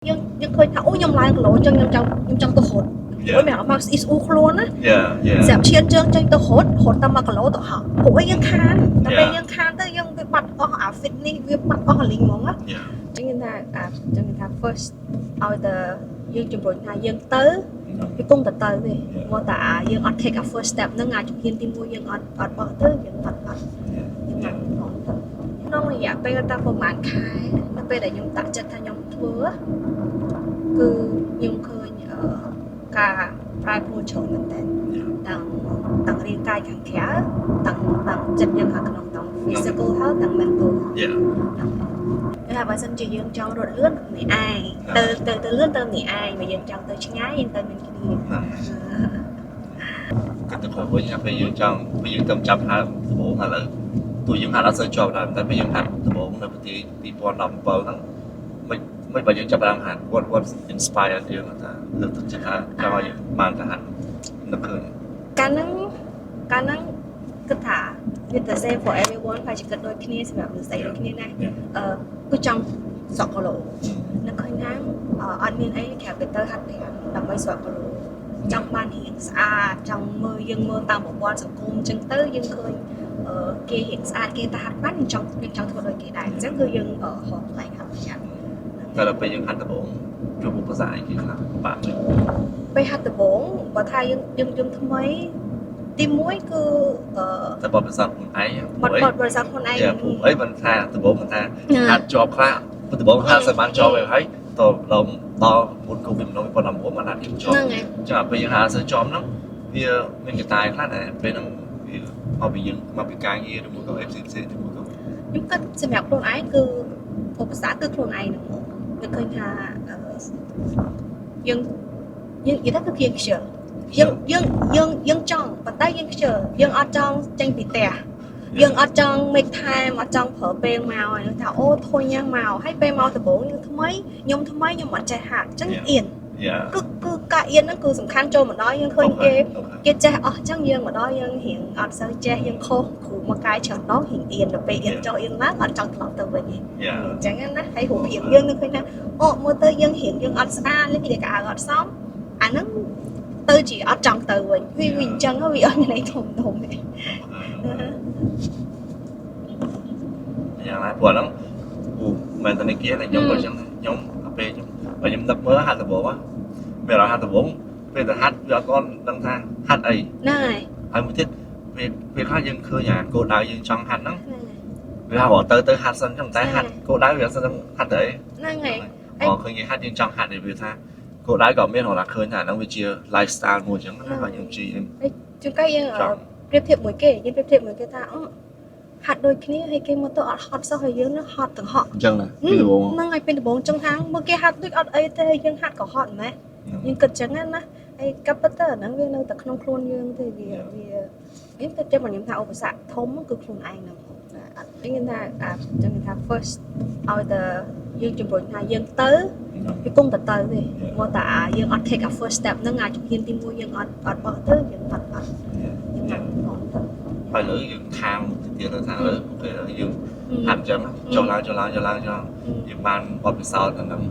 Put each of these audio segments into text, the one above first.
យើងឃើញថាអូខ្ញុំឡើងគីឡូអញ្ចឹងខ្ញុំចង់ទៅរត់ព្រោះមែនអត់មកអ៊ីស្អ៊ូខ្លួនណាស្រាប់ឈានជើងចេញទៅរត់តែ1គីឡូទៅហោះព្រោះអីយើងខានតែពេលយើងខានទៅយើងវាបាត់អស់អា fit នេះវាបាត់អស់អាលីងហ្មងណាចឹងគេថា first ឲ្យតែយើងជំរុញថាយើងទៅវាគង់ទៅទេមកតែយើងអត់ take a first step ហ្នឹងអាចជំហានទី1យើងអត់បោះទៅយើងអត់ក្នុងរយៈពេលតែប្រហែលខែនៅពេលដែលខ្ញុំតាក់ចិត្តថាខ្ញុំធ្វើគឺខ្ញុំឃើញការប្រែប្រួលច្រើនមែនតើទាំងរាងកាយខាងក្រៅទាំងចិត្តយើងខាងក្នុងទាំង physical health ទាំង mental តែបើសិនជាយើងចង់រត់លឿនម្នាក់ឯងទៅលឿនទៅម្នាក់ឯងបើយើងចង់ទៅឆ្ងាយយើងទៅមានគ្នាគាត់ទៅវិញពេលយើងចង់ពេលយើងទៅចាប់ហាត់ដំបូងឥឡូវទោះយើងហាត់អត់សូវជាប់ដែរតែពេលយើងហាត់ដំបូងនៅប្រទេស2017ហ្នឹងមិនបើយើងចាប់បានហាត់ what inspired យើងថាលើកទឹកចិត្តថាចង់ឲ្យយើងបានទៅហាត់នឹកឃើញកាលហ្នឹងគិតថា with the same for everyone ហើយគិតដូចគ្នាសម្រាប់មនុស្សដូចគ្នាណាគឺចង់សក់គីឡូនឹកឃើញថាអត់មានអីក្រៅពីទៅហាត់ប្រាណដើម្បីសក់គីឡូចង់បានរាងស្អាតចង់យើងមើលតាមប្រព័ន្ធសង្គមអញ្ចឹងទៅយើងឃើញគេរាងស្អាតគេទៅហាត់ប្រាណយើងចង់ធ្វើដូចគេដែរអញ្ចឹងគឺយើងហត់ខ្លាំងហាត់ប្រាណតែដល់ពេលយើងហាត់ដំបូងជួបឧបសគ្គអីគេខ្លះបាក់ពេលហាត់ដំបូងបើថាយើងថ្មីទី1គឺតែបបិសាខ្លួនឯងបរិស័ទខ្លួនឯងអីមិនថាដំបូងមិនថាហាត់ជាប់ខ្លះដំបូងហាត់សបានជាប់ហើយតដល់មុនកូវីដ19ប៉ុណ្ណាមកបានហាត់ជាប់ចាពេលយើងហាត់សើជាប់ហ្នឹងវាមានកតាយខ្លះដែរពេលហ្នឹងវាមកពីការងារឬមួយក៏អីផ្សេងៗជាមួយក៏ខ្ញុំគិតសម្រាប់ខ្លួនឯងគឺឧបសគ្គគឺខ្លួនឯងហ្នឹងមកនឹកឃើញថាយើងនិយាយថាគឺគៀងខ្ជិលយើងចង់ប៉ុន្តែយើងខ្ជិលយើងអត់ចង់ចេញពីផ្ទះយើងអត់ចង់ make time អត់ចង់ប្រើពេលមកហើយថាអូធុញយ៉ាងមកហើយពេលមកដំបូងខ្ញុំថ្មីខ្ញុំអត់ចេះហាត់អញ្ចឹងអៀនគឺការអៀនហ្នឹងគឺសំខាន់ចូលមកដល់យើងឃើញគេចេះអស់អញ្ចឹងយើងមកដល់យើងរៀងអត់សូវចេះយើងខុសគ្រូមកកាយច្រើនដងរៀងអៀនទៅពេលអៀនចុះអៀនឡើងអត់ចង់ត្រឡប់ទៅវិញទេអញ្ចឹងណាហើយរូបរាងយើងនឹកឃើញថាអូមើលទៅយើងរៀងយើងអត់ស្អាតលេខកៅអត់សមអាហ្នឹងទៅជាអត់ចង់ទៅវិញវាអញ្ចឹងវាអត់មានអីធំទេយ៉ាងណាព្រោះហ្នឹងមែនតើនេះគេខ្ញុំក៏អញ្ចឹងខ្ញុំពេលខ្ញុំដឹកមើលហាត់ដំបូងពេលហាត់ដំបូងពេលទៅហាត់វាអត់គាត់ដឹងថាហាត់អីហ្នឹងហើយមួយទៀតពេលខ្លះយើងឃើញអាគោលដៅយើងចង់ហាត់ហ្នឹងវាហៅទៅហាត់សិនចឹងតែហាត់គោលដៅវាសិនហាត់ទៅហ្នឹងហើយឃើញគេហាត់យើងចង់ហាត់វាថាគោលដៅក៏មានរហូតឃើញថាហ្នឹងវាជា lifestyle មួយចឹងណាហើយយើងជួនកាលយើងប្រៀបធៀបមួយគេថាហាត់ដូចគ្នាហើយគេមកទៅអត់ហត់សោះហើយយើងហត់ទាំងហក់អញ្ចឹងណាពីដំបូងហ្នឹងហើយពីដំបូងចឹងថាមើលគេហាត់ដូចអត់អីទេហើយយើងហាត់ក៏ហត់ម៉េះយើងគិតចឹងណាហើយកាប់ទៅហ្នឹងវានៅតែក្នុងខ្លួនយើងទេវាខ្ញុំទៅចាំខ្ញុំថាឧបសគ្គធំគឺខ្លួនឯងហ្នឹងអត់ខ្ញុំថា first ឲ្យតែយើងជំរុញថាយើងទៅវាគង់ទៅទេមកតែយើងអត់ take a first step ហ្នឹងអាចជំហានទី1យើងអត់បោះទៅយើងអត់ហើយលើយើងខាងទៀតទៅថាលើពេលយើងហាត់ចឹងចុះឡើងយើងបានបទពិសោធន៍ហ្នឹង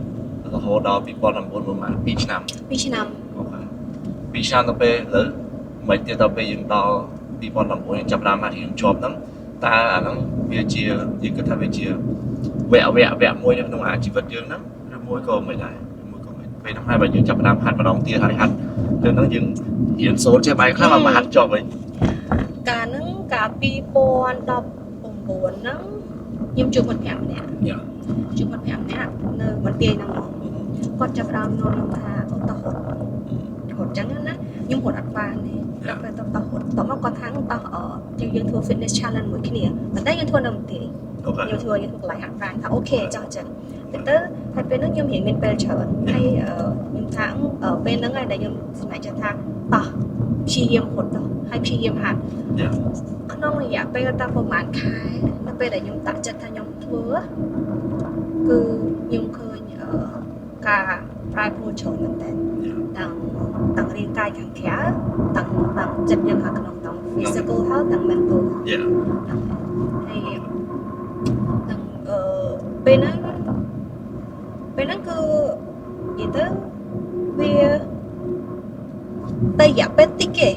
រហូតដល់2019ប្រហែល2ឆ្នាំអូខេ2ឆ្នាំទៅពេលលើមិនទៀតដល់ពេលយើងដល់2019យើងចាប់ដើមហាត់យើងជាប់ហ្នឹងតើអាហ្នឹងវាជាយើងគិតថាវាជាវគ្គមួយនៅក្នុងជីវិតយើងហ្នឹងឬមួយក៏មិនដែរពេលហ្នឹងហើយបើយើងចាប់ដើមហាត់ម្ដងទៀតហើយហាត់ទៅហ្នឹងយើងរៀនសូត្រចេះបាយខ្លះមកហាត់ជាប់វិញកាល2019ហ្នឹងខ្ញុំជួបមិត្តភក្តិម្នាក់នៅមន្ទីរហ្នឹងគាត់ចាប់ដើមនាំខ្ញុំថាទៅហត់ចឹងណាខ្ញុំហត់អត់បានទេដល់ពេលទៅហត់តមកគាត់ថាយើងធ្វើ fitness challenge មួយគ្នាប៉ុន្តែយើងធ្វើនៅមន្ទីរខ្ញុំធ្វើកន្លែងហាត់ប្រាណថាអូខេចោះចឹងទៅហើយពេលហ្នឹងខ្ញុំរៀងមានពេលច្រើនហើយខ្ញុំថាពេលហ្នឹងហើយដែលខ្ញុំសម្រេចចិត្តថាតោះព្យាយាមហត់ទៅហើយព្យាយាមហាត់ក្នុងរយៈពេលតែប្រហែលខែនៅពេលដែលខ្ញុំតាក់ចិត្តថាខ្ញុំធ្វើគឺខ្ញុំឃើញការប្រែប្រួលច្រើនមែនតើទាំងរាងកាយខាងក្រៅទាំងចិត្តយើងខាងក្នុងទាំង physical health ទាំង mental ហើយទាំងពេលហ្នឹងគឺ tới vì tây giả bết tích kì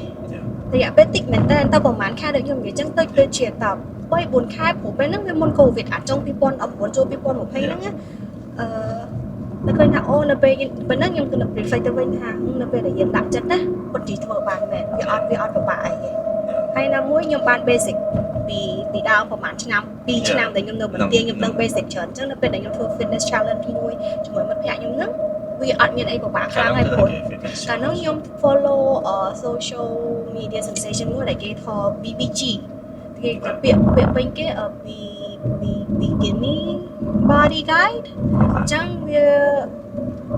tây giả bết tích mình ta bảo mán khai được nhưng mà chẳng tới chuyện tập quay buồn khai của bên nước với môn cầu Việt ở trong people ở muốn cho people một hay nữa nó khơi nào ô nó về bên nước nhưng nó bị phải tới bên hàng nó về để hiện đại chất á còn chỉ thợ bàn về vi on của bài hay là mỗi nhưng ban basic bị đauประมาณឆ្នាំ2ឆ្នាំដែលខ្ញុំនៅបន្ទាយខ្ញុំដឹង basic ច្រើនអញ្ចឹងនៅពេលដែលខ្ញុំធ្វើ fitness challenge មួយជាមួយមិត្តភក្តិខ្ញុំហ្នឹងវាអត់មានអីពិបាកខ្លាំងហើយព្រោះកាលនោះខ្ញុំ follow social media sensation មួយដែលគេថត BBG គេពាក្យពេញគេbikini body guide អញ្ចឹង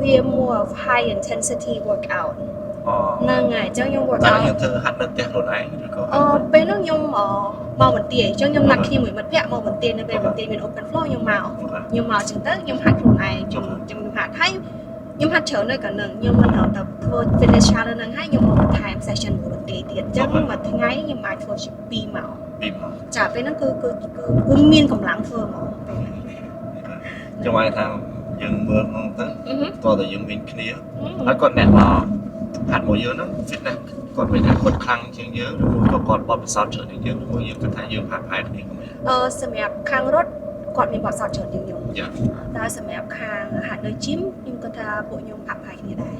វា more of high intensity workout ហ្នឹងហើយអញ្ចឹងខ្ញុំ workout ខ្ញុំធ្វើហាត់នៅផ្ទះខ្លួនឯងឬក៏ពេលនោះខ្ញុំមកបន្ទាយអញ្ចឹងខ្ញុំណាត់គ្នាមួយមិត្តភក្តិមកបន្ទាយនៅពេលបន្ទាយមាន open floor ខ្ញុំមកអញ្ចឹងទៅខ្ញុំហាត់ខ្លួនឯងខ្ញុំហាត់ហើយខ្ញុំហាត់ច្រើននៅកាលហ្នឹងខ្ញុំមិនត្រូវតែធ្វើ fitness challenge ហ្នឹងហើយខ្ញុំមកបន្ថែម session មួយបន្ទាយទៀតអញ្ចឹងមួយថ្ងៃខ្ញុំអាចធ្វើជា2ម៉ោងចាពេលហ្នឹងគឺមានកម្លាំងធ្វើហ្មងពេលហ្នឹងខ្ញុំឲ្យថាយើងមើលហ្នឹងទៅតោះតែយើងមានគ្នាហើយគាត់អ្នកមកហាត់មួយយើងហ្នឹង fitness គាត់វិញថាគាត់ខ្លាំងជាងយើងឬមួយក៏គាត់បត់ពិសោធន៍ច្រើនជាងយើងឬមួយយើងគិតថាយើងហាត់ផែគ្នាគ្នាសម្រាប់ខាងរត់គាត់មានបទពិសោធន៍ច្រើនជាងខ្ញុំតែសម្រាប់ខាងហាត់នៅ gym ខ្ញុំគិតថាពួកខ្ញុំហាត់ផែគ្នាដែរ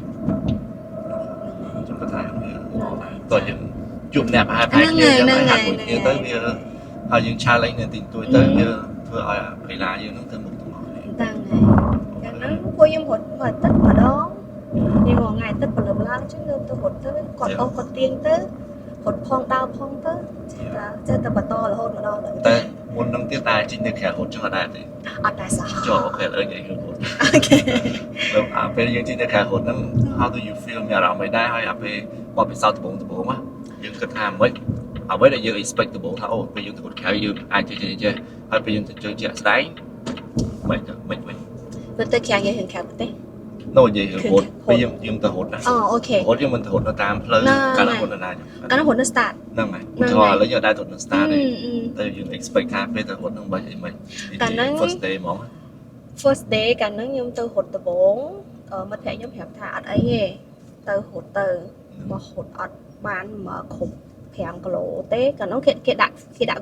ខ្ញុំគិតថាតើយើងជួបអ្នកហាត់ផែគ្នាយើងហាត់មួយគ្នាទៅវាហើយយើង challenge នៅទីទួយទៅវាធ្វើឲ្យកីឡាយើងនឹងទៅមុខទៅមកហ្នឹងហើយយ៉ាងហ្នឹងពួកខ្ញុំរត់មួយអាទិត្យម្ដងនេះមួយថ្ងៃទឹកព្រលឹមឡើងអញ្ចឹងយើងទៅរត់ទៅគាត់អស់គាត់ទៀងទៅរត់ផងដើរផងទៅចេះតែបន្តរហូតម្ដងតែមុននឹងទៀតតែជិះនៅក្រៅរត់ចឹងអត់ដែរទេអត់ដែរសោះចូលអូខេឥឡូវនិយាយរឿងរត់អូខេពេលយើងជិះនៅក្រៅរត់ហ្នឹង how do you feel មានអារម្មណ៍មិនដែរហើយអាពេលបបពិសោធន៍ដំបូងហ្នឹងយើងគិតថាមិនអ្វីដែលយើង expect ដំបូងថាអូពេលយើងទៅរត់ក្រៅយើងអាចចេះហើយពេលយើងទៅជើងជាក់ស្ដែងមិនវិញទៅក្រៅយើងហឹងក្រៅទេនោះនិយាយរត់ពេលយើងទៅរត់ណាអូខេរត់យើងមិនទៅរត់នៅតាមផ្លូវកាលណារត់នៅណាកាលណារត់នៅ start ហ្នឹងហើយចូលឥឡូវយើងអត់ដែររត់នៅ start ទេតែយើង expect ថាពេលទៅរត់ហ្នឹងមិនអីមិនកាលហ្នឹង first day ហ្មង first day កាលហ្នឹងខ្ញុំទៅរត់ដំបូងមិត្តភក្តិខ្ញុំប្រាប់ថាអត់អីទេទៅរត់ទៅបោះរត់អត់បានមកគ្រប់5គីឡូទេកាលនោះគេដាក់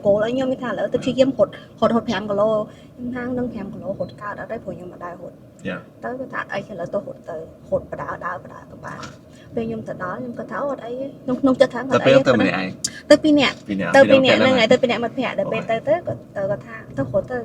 គោលឲ្យខ្ញុំថាឥឡូវទៅព្យាយាមរត់5គីឡូខ្ញុំថានឹង5គីឡូរត់កើតអត់ទេព្រោះខ្ញុំមិនដែររត់ទៅគេថាអីឥឡូវទៅរត់បដើដើក៏បានពេលខ្ញុំទៅដល់ខ្ញុំគាត់ថាអត់អីក្នុងចិត្តថាអត់អីទៅម្នាក់ឯងទៅ2នាក់ហ្នឹងហើយទៅ2នាក់មិត្តភក្តិដល់ពេលទៅគាត់ថាទៅរត់ទៅ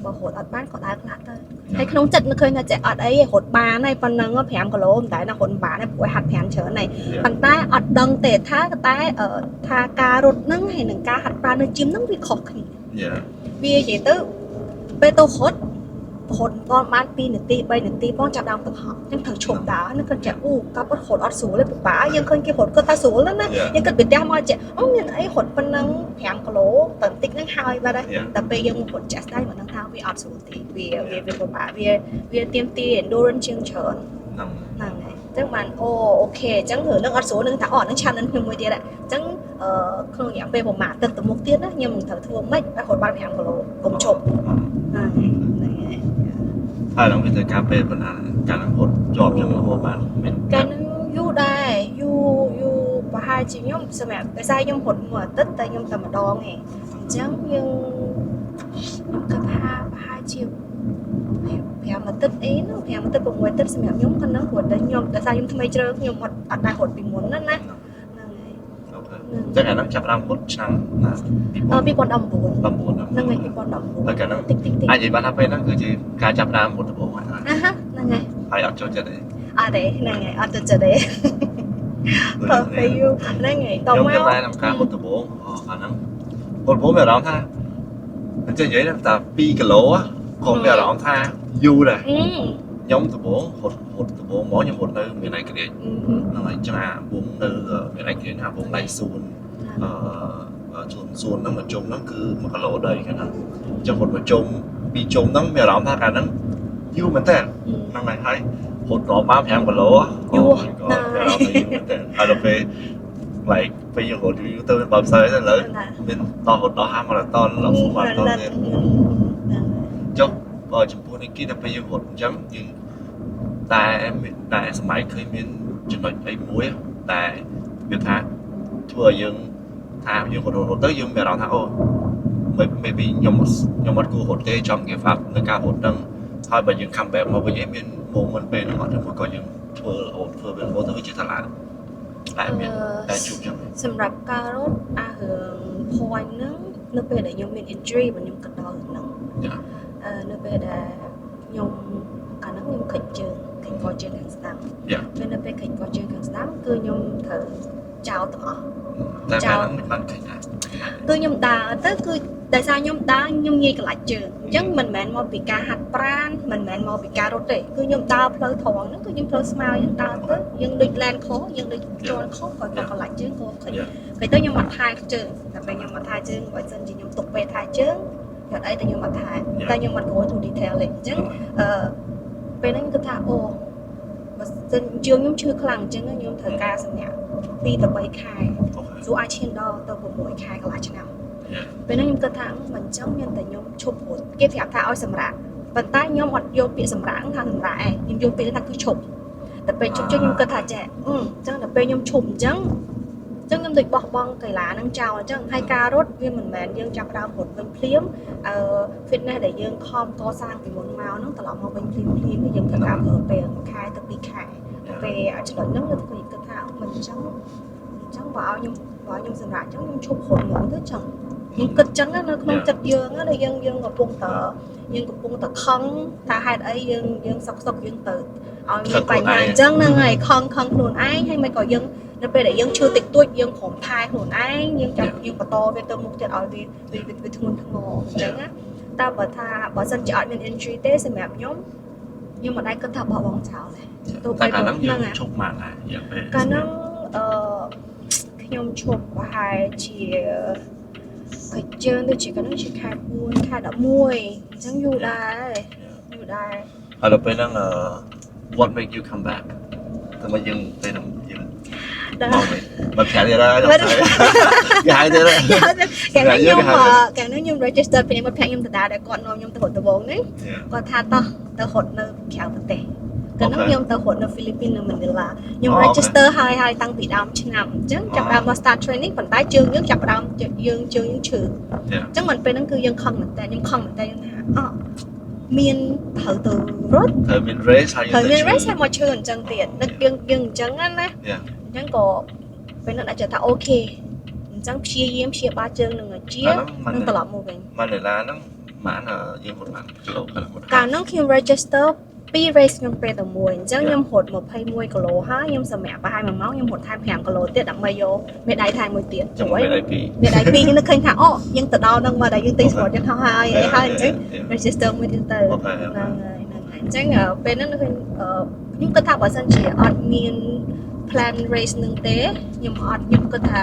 បើរត់អត់បានក៏ដើរខ្លះទៅហើយក្នុងចិត្តនឹកឃើញថាចេះអត់អីរត់បានហើយប៉ុណ្ណឹង5គីឡូមិនដែរណារត់បានហើយព្រោះហាត់5ច្រើនហើយប៉ុន្តែអត់ដឹងទេថាការរត់ហ្នឹងហើយនឹងការហាត់ប្រាណនៅ gym ហ្នឹងវាខុសគ្នាវានិយាយទៅពេលទៅរត់ដល់បាន2នាទី3នាទីផងចាប់ដើមទឹកហក់អញ្ចឹងត្រូវឈប់ដើរនឹងគាត់ចាក់កាប់រត់អត់ស្រួលទេពិបាកយើងឃើញគេរត់គាត់ថាស្រួលណាយើងគិតពីផ្ទះមកចាក់មានអីរត់ប៉ុណ្ណឹង5គីឡូបន្តិចហ្នឹងហើយបាត់ហើយតែពេលយើងរត់ចាក់ស្ដាយមិនដឹងថាវាអត់ស្រួលទេវាពិបាកវាទាមទារ endurance ជាងច្រើនហ្នឹងហើយអញ្ចឹងបានអូខេអញ្ចឹងរឿងហ្នឹងអត់ស្រួលនឹងថាហ្នឹង challenge ខ្ញុំមួយទៀតអញ្ចឹងក្នុងរយៈពេលប្រហែលទឹកទៅមុខទៀតណាខ្ញុំនឹងត្រូវធ្វើម៉េចឲ្យរត់បាន5គីឡូកុំឈប់ហ្នឹងហើយឡើងវាទៅការពេលប៉ុណ្ណាកាលហ្នឹងរត់ជាប់ចឹងរហូតបានមានកាលហ្នឹងយូរដែរយូរប្រហែលជាខ្ញុំសម្រាប់ដោយសារខ្ញុំរត់មួយអាទិត្យតែខ្ញុំតែម្ដងឯងអញ្ចឹងខ្ញុំគិតថាប្រហែលជា5អាទិត្យអីនោះ5អាទិត្យ6អាទិត្យសម្រាប់ខ្ញុំកាលហ្នឹងរត់តែខ្ញុំដោយសារខ្ញុំថ្មីជ្រើខ្ញុំអត់ដែររត់ពីមុនណាហ្នឹងហើយចឹងអាហ្នឹងចាប់ដល់រត់ឆ្នាំណា2019ហ្នឹងហើយ2019ហើយកាលហ្នឹងអាចនិយាយបានថាពេលហ្នឹងគឺជាការចាប់ដើមរត់ដំបូងហើយហ្នឹងហើយអត់ចូលចិត្តទេអត់ទេហ្នឹងហើយអត់ចូលចិត្តទេពេលយូរហ្នឹងហើយតមកខ្ញុំតែក្នុងការរត់ដំបូងអាហ្នឹងរត់ដំបូងមានអារម្មណ៍ថាអញ្ចឹងនិយាយថា2គីឡូក៏មានអារម្មណ៍ថាយូរដែរខ្ញុំដំបូងរត់ដំបូងមកខ្ញុំរត់នៅមានឯករាជ្យហ្នឹងហើយចឹងអាវងនៅមានឯករាជ្យថាវងដៃសួនសួនហ្នឹងមកជុំហ្នឹងគឺ1គីឡូដីហ្នឹងចឹងរត់មកជុំពីជុំហ្នឹងមានអារម្មណ៍ថាកាលហ្នឹងយូរមែនតើហ្នឹងហើយរត់ដល់បាន5គីឡូយូរក៏មានអារម្មណ៍ថាយូរមែនតើហើយដល់ពេល like ពេលយើងរត់យូរទៅបើផ្សេងទៅលើមានរត់ដល់ហាម៉ារ៉ាតុនដល់ហ្វូម៉ារ៉ាតុនទៀតចុះបើចំពោះនេះគេតែពេលយើងរត់អញ្ចឹងយើង តែសម័យឃើញមានចំណុចអីមួយតែវាថាធ្វើឲ្យយើងថាយើងរត់ទៅយើងមានអារម្មណ៍ថាអូ maybe ខ្ញុំអត់គួររត់ទេចង់ give up នៅការរត់ហ្នឹងហើយបើយើង come back មកវិញមាន moment ពេលហ្នឹងអត់ទៅក៏យើងធ្វើវារត់ទៅវាជាថ្លាតែមានតែជួបចឹង សម្រាប់ការរត់អារឿង point ហ្នឹងនៅពេលដែលខ្ញុំមាន injury បើខ្ញុំគិតដល់ហ្នឹងនៅពេលដែលខ្ញុំកាលហ្នឹងខ្ញុំខិចជើងខិចកជើងខាងស្ដាំពេលនៅពេលខិចកជើងខាងស្ដាំគឺខ្ញុំត្រូវចោលទាំងអស់តែពេលហ្នឹងមិនបានខិចណាគឺខ្ញុំដើរទៅគឺដោយសារខ្ញុំដើរខ្ញុំងាយកន្លាច់ជើងអញ្ចឹងមិនមែនមកពីការហាត់ប្រាណមិនមែនមកពីការរត់ទេគឺខ្ញុំដើរផ្លូវត្រង់ហ្នឹងគឺខ្ញុំផ្លូវស្មៅយើងដើរទៅយើងដូច land ខុសយើងដូចជន់ខុសក៏កន្លាច់ជើងក៏ខិចពេលទៅខ្ញុំអត់ថែជើងតែពេលខ្ញុំអត់ថែជើងបើសិនជាខ្ញុំទុកពេលថែជើងគាត់អីតែខ្ញុំអត់ថែតែខ្ញុំអត់ go to detail ទេអញ្ចឹងពេលហ្នឹងគឺថាអូបើសិនជើងខ្ញុំឈឺខ្លាំងអញ្ចឹងខ្ញុំត្រូវការសម្រាប់2ទៅ3ខែព្រោះអាចឈានដល់ទៅ6ខែកន្លះឆ្នាំពេលហ្នឹងខ្ញុំគិតថាមិនអញ្ចឹងមានតែខ្ញុំឈប់ព្រោះគេប្រាប់ថាឲ្យសម្រាប់ប៉ុន្តែខ្ញុំអត់យកពាក្យសម្រាប់ថាសម្រាប់ឯងខ្ញុំយកពាក្យថាគឺឈប់តែពេលឈប់ខ្ញុំគិតថាចេះអញ្ចឹងដល់ពេលខ្ញុំឈប់អញ្ចឹងខ្ញុំដូចបោះបង់កីឡាហ្នឹងចោលអញ្ចឹងហើយការរត់វាមិនមែនយើងចាប់ដើមរត់វិញភ្លាមfitness ដែលយើងខំកសាងពីមុនមកហ្នឹងត្រឡប់មកវិញភ្លាមយើងត្រូវការប្រើពេល1ខែទៅ2ខែពេលចំណុចហ្នឹងគឺខ្ញុំគិតថាមិនអញ្ចឹងបើឲ្យខ្ញុំសម្រាប់អញ្ចឹងខ្ញុំឈប់រត់មកទៅចឹងខ្ញុំគិតចឹងនៅក្នុងចិត្តយើងដែលយើងកំពុងតែខឹងថាហេតុអីយើងសុកយើងទៅឲ្យមានបញ្ហាអញ្ចឹងហ្នឹងហើយខឹងខ្លួនឯងហើយមិនក៏យើងនៅពេលដែលយើងឈឺតិចតួចយើងព្រមថែខ្លួនឯងយើងចាប់យើងបន្តវាទៅមុខទៀតឲ្យវាធ្ងន់ធ្ងរអញ្ចឹងណាតែបើសិនជាអត់មាន injury ទេសម្រាប់ខ្ញុំមិនដែរគិតថាបោះបង់ចោលទេទោះបីហ្នឹងយើងឈប់មកដែរយ៉ាងពេលកាលហ្នឹងខ្ញុំឈប់ប្រហែលជាកិច្ចជើងទៅជាកាលហ្នឹងជាខែ4ខែ11អញ្ចឹងយូរដែរហើយដល់ពេលហ្នឹង what make you come back តែមកយើងពេលហ្នឹងយើងមកវិញមកផ្ទះទៀតហើយគេហៅទៀតកាលហ្នឹងខ្ញុំ register ពីមកផ្ទះខ្ញុំដដែលគាត់នាំខ្ញុំទៅរត់ដំបងហ្នឹងគាត់ថាតោះទៅរត់នៅក្រៅប្រទេសកាលហ្នឹងខ្ញុំទៅរត់នៅហ្វីលីពីននៅម៉ានីឡាខ្ញុំ register ហើយតាំងពីដើមឆ្នាំអញ្ចឹងចាប់ដើមមក start training ប៉ុន្តែជើងយើងចាប់ដើមជើងយើងឈឺអញ្ចឹងមិនពេលហ្នឹងគឺយើងខឹងមែនតើខ្ញុំខឹងមែនតើខ្ញុំថាមានត្រូវទៅរត់ត្រូវមាន race ហើយមកឈឺអញ្ចឹងទៀតនឹកយើងអញ្ចឹងណាអញ្ចឹងក៏ពេលនោះអាចថាអូខេអញ្ចឹងព្យាបាលជើងនឹងជានឹងត្រឡប់មកវិញម៉ានីឡាហ្នឹងបានយើងរត់បានគីឡូកាលហ្នឹងខ្ញុំ register 2 race ខ្ញុំពេលតែមួយអញ្ចឹងខ្ញុំរត់21គីឡូហើយខ្ញុំសម្រាប់ប្រហែល1ម៉ោងខ្ញុំរត់ថែម5គីឡូទៀតដើម្បីយកមេដាយថែមមួយទៀតជួយមេដាយ2ខ្ញុំនឹកឃើញថាអូយើងទៅដល់ហ្នឹងមកដែលយើងទិញស្រួលយើងថោះហើយអញ្ចឹង register មួយទៀតទៅហ្នឹងហើយអញ្ចឹងពេលហ្នឹងឃើញខ្ញុំគិតថាបើសិនជាអត់មាន plan race នឹងទេខ្ញុំគិតថា